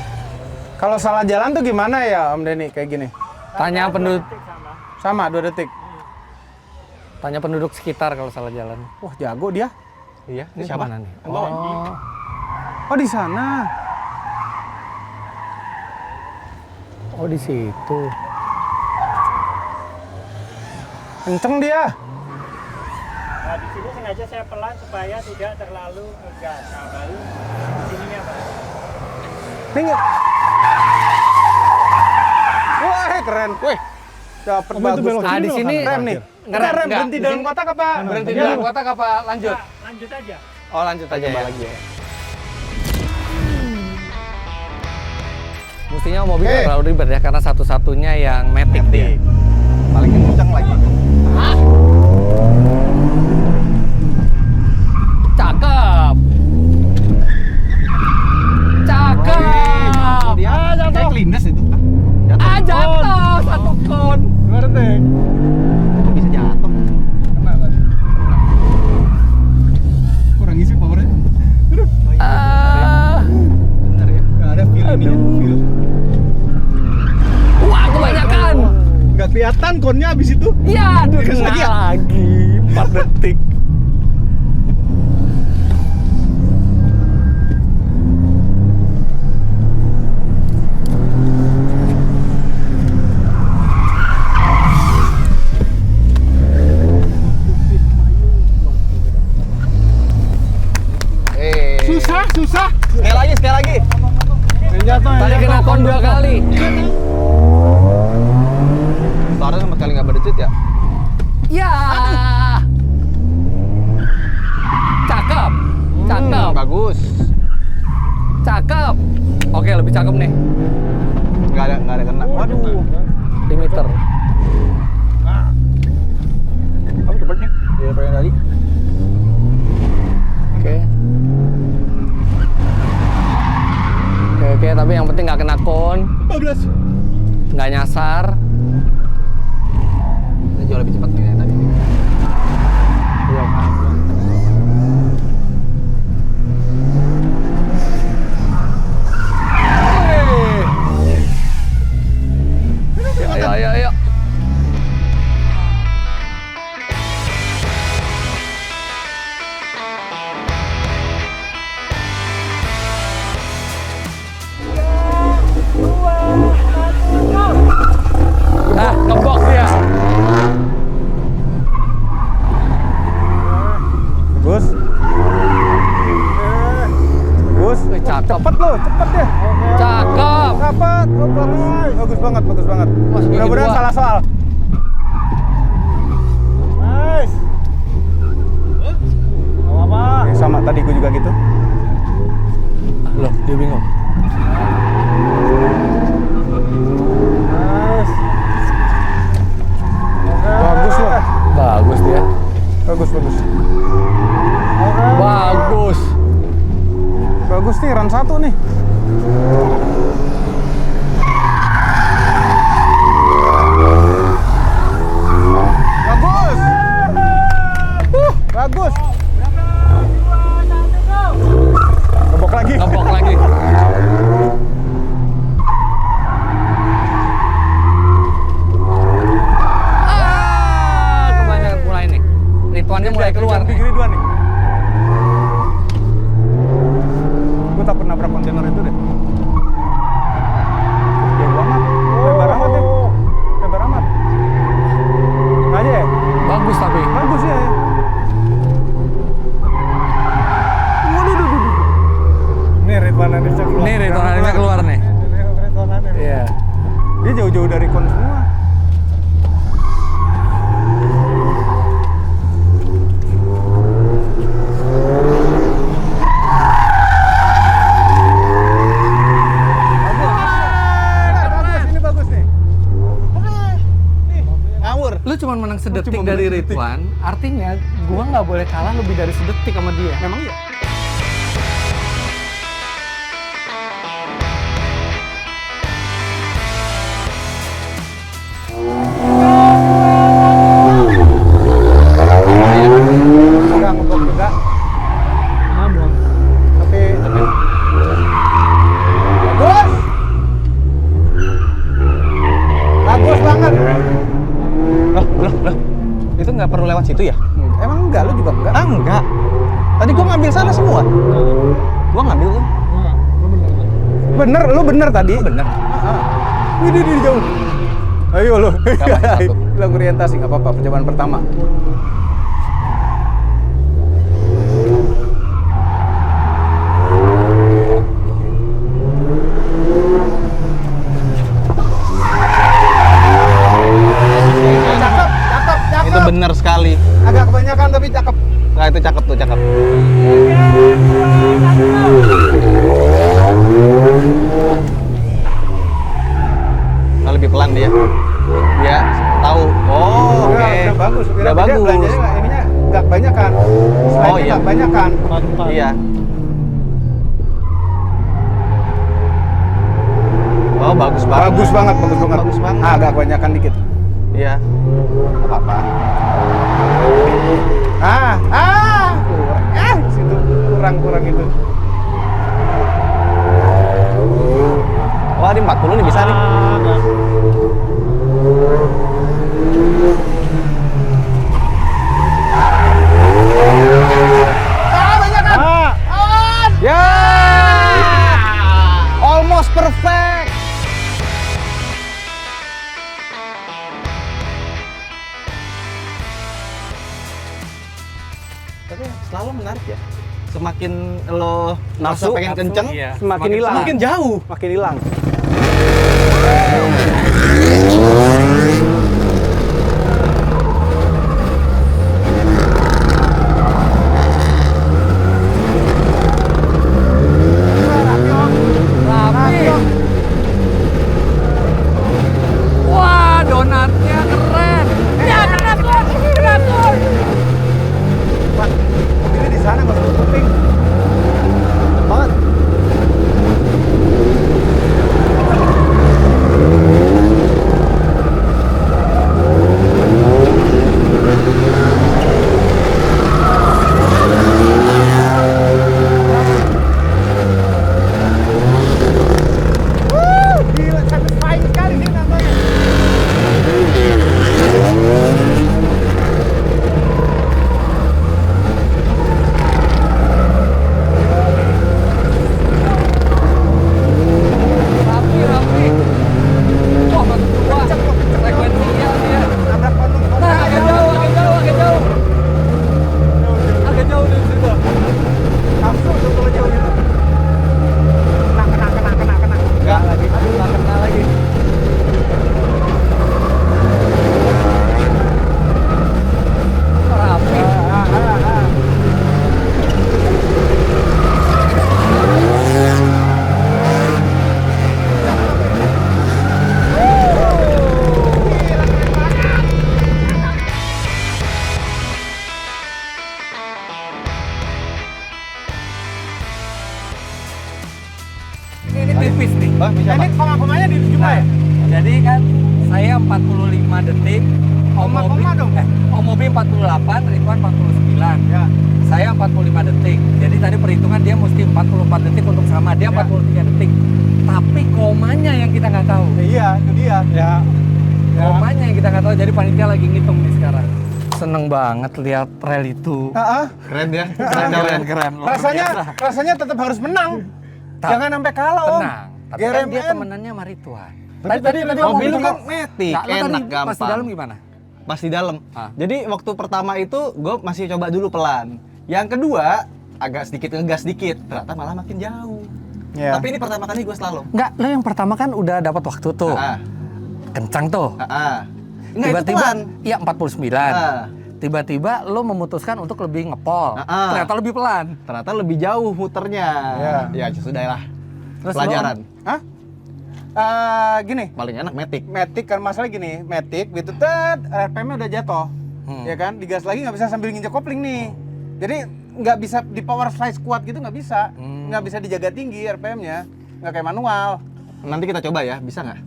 Kalau salah jalan tuh gimana ya Om Denny kayak gini? Tanya penduduk, Sama 2 detik. tanya penduduk sekitar kalau salah jalan. Wah, jago dia. Iya, ini siapa? kemana nih? Yang bawa? Oh, di sana. Oh, di situ. Kenceng dia. Nah, di sini sengaja saya pelan supaya tidak terlalu ngegas. Nah, baru di sininya, Pak. Nih. Wah, keren. Wih. Dapat Oh, itu bagus. belok Nah, kiri, di belok sini kanan. Rem nih. Ngerem, Kita rem enggak. berhenti Di dalam sini- kotak apa? Berhenti di dalam kotak apa lanjut? Nah, lanjut aja. Oh, lanjut aja ya. Lagi ya. Mestinya mobil Oke. terlalu ribet ya karena satu-satunya yang matic dia. Paling kencang lagi. Cakep. Cakep. Dia kayak kelindes itu. Ah, jatuh satu kon. 2 detik. Kok bisa jatuh? Kena tadi. Kurang isi powernya. Ah. Bener ya? Nggak ada feel ini. Feel. Wah, kebanyakan. Nggak kelihatan konnya abis itu. Ya, aduh, Gas kena lagi ya? lagi. 4 detik. Susah. Sekali lagi, sekali lagi. Yang jatuh, yang Tadi jatuh. kena kon 2 kali. Startnya sama sekali nggak berdecut ya? Ya. Cakep. Cakep. Bagus. Cakep. Oke, lebih cakep nih. Nggak ada kena. Waduh. Limiter. Kamu cepet nih. Daripada yang tadi. Oke. Oke, tapi yang penting nggak kena kon, 15. nggak nyasar. Ini jauh lebih cepat nih yang tadi. Ayo, ayo, ayo. Cepet lo, cepet ya. Cakep. Dapat. Oh, bagus. Bagus banget, bagus banget. Masuk gigi Mudah-mudahan dua. salah soal. Nice. Gak apa-apa. Sama tadi gue juga gitu. Loh, dia bingung. Nice. Bagus loh. Bagus dia. Bagus, bagus. Bagus. Bagus nih, run 1 nih. Bagus. Bagus. Gebok lagi. Ngebok lagi. Kebanyakan mulai nih. Rituannya mulai keluar nih. Gini dua nih. Gue tak pernah nabrak kontainer itu deh. Jauh amat. Lebar amat ya. Lebar amat. Aja ya. Bagus tapi. Bagus ya. Nih Ridwan Hanifnya keluar. Nih Ridwan Hanifnya keluar nih. Ridwan Hanif. Iya. Dia jauh-jauh dari kon semua. Bagus, ini bagus nih. Ngawur. Lu cuma menang sedetik dari Ridwan, artinya gua nggak boleh kalah lebih dari sedetik sama dia. Memang iya. Enggak ngebok juga. Tapi bagus. Bagus banget. Loh. Itu nggak perlu lewat situ ya? Emang enggak, lu juga enggak? Ah, enggak. Tadi gua ngambil sana semua. Gua ngambil tuh. Bener, lu bener tadi. Bener. Wih, di jauh. Ayo lu. Satu. Bilang orientasi nggak apa-apa, percobaan pertama. Cakep. Itu bener sekali. Agak kebanyakan tapi cakep. Nah, itu cakep tuh, cakep. Nah, lebih pelan dia. Dia tahu. Oh, oke. Udah bagus. Udah Dia bagus. belanjanya ininya nggak kebanyakan. Slide-nya Oh, iya. nggak kebanyakan. Iya. Oh, bagus banget. Bagus banget. Bagus banget. Ah, agak kebanyakan dikit. Iya. Nggak apa-apa. Kurang. Situ kurang itu. Wah, di 40 nih bisa nih. Ya. Almost perfect. Tapi selalu menarik ya. Semakin lo Nafsu, pengen kenceng, iya. Semakin hilang. semakin jauh. Makin hilang. Rapi. Wah, donatnya keren. Ya, keren tuh. Pak, mobilnya di sana nggak usah kuping. Banget. tipis nih. Bang, bisa Ini koma-komanya di jumlah ya? Jadi kan saya 45 detik, Koma-koma dong. Om Mobi 48, Ridwan 49. Ya. Saya 45 detik. Jadi tadi perhitungan dia mesti 44 detik untuk sama, dia 43 detik. Tapi komanya yang kita nggak tahu. Iya, itu dia. Ya. Komanya yang kita nggak tahu. Jadi panitia lagi ngitung nih sekarang. Seneng banget lihat rel itu. Keren ya. Keren. luar biasa. Rasanya tetap harus menang. Tak. Jangan sampai kalah, Om. Tenang. Tapi kan dia GRMN. temenannya sama Rituan. Tadi Mobil ngomong kan juga. metik, Nah, lo tadi enak, pas di gampang. dalam gimana? Pas di dalam. Ah. Jadi waktu pertama itu gue masih coba dulu pelan. Yang kedua agak sedikit ngegas dikit. Ternyata malah makin jauh. Iya. Tapi ini pertama kali gue slalom. Enggak, lo yang pertama kan udah dapat waktu tuh. Ah, Kencang tuh. Enggak, itu Tiba-tiba, pelan. iya 49. Ah. Tiba-tiba lo memutuskan untuk lebih ngepol. Ah. Ternyata lebih pelan. Ternyata lebih jauh muternya. Iya. Ya sudah lah. Terus Pelajaran. Hah? Gini, Paling enak metik. Matic kan masalah gini, Matic gitu RPM-nya udah jatuh. Ya kan, digas lagi nggak bisa sambil nginjek kopling nih. Jadi nggak bisa di power slide kuat gitu nggak bisa. Nggak bisa dijaga tinggi RPM-nya. Nggak kayak manual. Nanti kita coba ya, bisa nggak?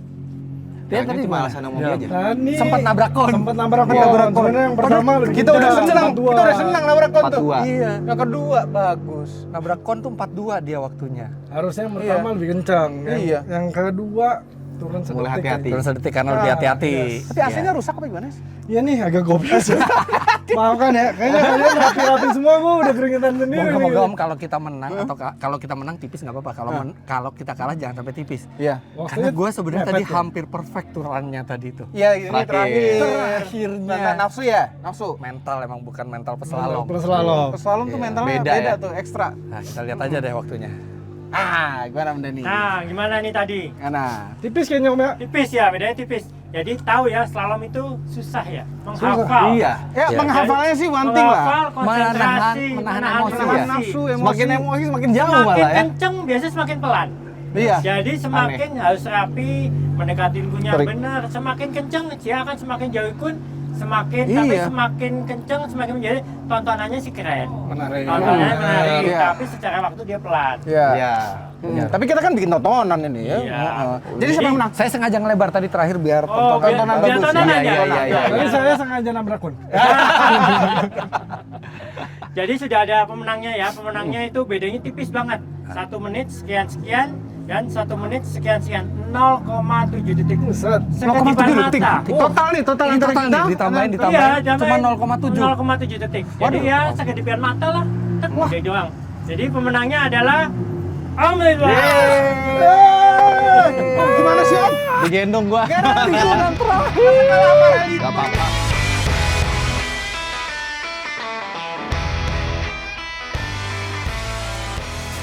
Dia Yang tadi ini cuma gimana? alasan mobil aja. Tadi Sempat nabrak kon. Sempat nabrak kon. Nabrak kon. Sebenarnya yang pertama lebih Kita udah kencang, senang, 42. kita udah senang nabrak kon tuh. 42. Iya. Yang kedua bagus. Nabrak kon tuh 42 dia waktunya. Harusnya yang pertama lebih kencang. Iya. Yang kedua turun sedetik. Mulai hati-hati. Terus sedetik karena lebih hati-hati. Tapi AC-nya rusak apa gimana sih? Iya nih agak goblas. Maafkan ya, kayaknya kalian rapi-rapi semua, gue udah keringetan sendiri. Moga-moga nih. Om kalau kita menang atau kalau kita menang tipis nggak apa-apa. Kalau kita kalah jangan sampai tipis. Iya. Karena gue sebenarnya mepet tadi ya? hampir perfect tuh run-nya tadi tuh. Iya, ini terakhir. Terakhirnya. Nafsu ya? Nafsu. Mental emang bukan mental peslalom. Plus slalom. Slalom tuh mentalnya Beda beda ya. tuh, ekstra. Nah, kita lihat aja deh waktunya. Gimana Bunda nih? Nah, gimana nih tadi? Mana? Tipis kayaknya Om ya. Tipis ya, bedanya tipis. Jadi tahu ya, slalom itu susah ya, menghafal. Iya. Ya, Iya. menghafalnya sih one thing lah. Menghafal, konsentrasi, menahan emosi Menahan ya? nafsu, emosi. Semakin emosi semakin jauh Semakin malah ya. kenceng, biasanya semakin pelan. Iya. Jadi semakin harus rapi, mendekati gunya benar. Semakin kenceng, dia akan semakin jauh pun semakin, tapi Iya. semakin kenceng, semakin menjadi tontonannya sih keren. Menarik. Tontonannya menarik, Iya. tapi secara waktu dia pelan. Iya. Iya. Tapi kita kan bikin tontonan ini ya. Iya. Heeh. Jadi siapa yang menang? Saya sengaja ngelebar tadi terakhir biar Oh, tontonan biar bagus. tontonan Iya, aja. iya, iya, iya. Tadi saya sengaja nabrak kon. Jadi sudah ada pemenangnya ya. Pemenangnya itu bedanya tipis banget. 1 menit sekian-sekian dan 1 menit sekian-sekian. 0,7 detik. Buset. Seketipan 0,7 detik. mata. Total nih, total ini antara total kita. nih ditambahin Iya, cuma 0,7. 0,7 detik. Jadi ya sekedipan mata lah. Udah doang. Jadi pemenangnya adalah Om Ridwan. Oh, gimana sih Om? Digendong gua. Jangan terakhir. Gak apa-apa.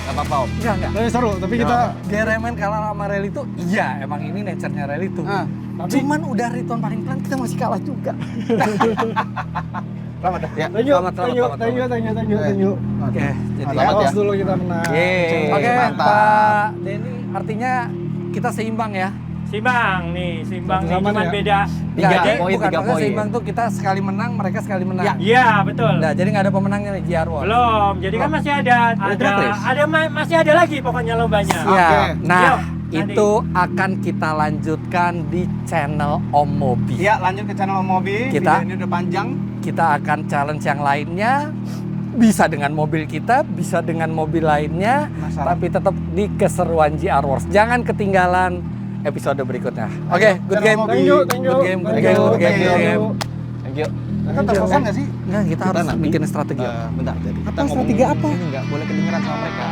Gak apa-apa Om. Enggak. Tapi seru, tapi kita GRMN kalah sama rel itu, iya emang ini nature-nya rel itu. Cuman udah Ridwan paling pelan, kita masih kalah juga. Selamat dah. Ya. thank you, Selamat, thank you, selamat, thank you, thank you, thank you, thank you. Oke, jadi Selamat Awas ya. dulu kita menang. Yeay. Oke, Mantap. Pak Denny, artinya kita seimbang ya? Simbang nih, simbang nih, Sama-sama cuman ya? beda. Tiga Jadi poin, bukan 3 maksudnya poin. seimbang tuh kita sekali menang, mereka sekali menang. Iya, betul. Nah, jadi nggak ada pemenangnya nih, JR World. Belum. Jadi kan masih ada masih ada lagi pokoknya lombanya. Iya. Oke. Nah, Yuk, nanti. itu akan kita lanjutkan di channel Om Mobi. Iya, lanjut ke channel Om Mobi. Kita- Video ini udah panjang. Kita akan challenge yang lainnya. Bisa dengan mobil kita, bisa dengan mobil lainnya, Masalah. tapi tetap di keseruan JR Wars. Jangan ketinggalan episode berikutnya. Oke, good game. Thank you, thank you. Good game, good Thank game, you, good game, thank good you. game. Thank you. Kita telepon nggak sih? Enggak, kita harus nanti, bikin strategi. Bentar, jadi kita Apa strategi apa? Ini nggak boleh kedengeran sama mereka.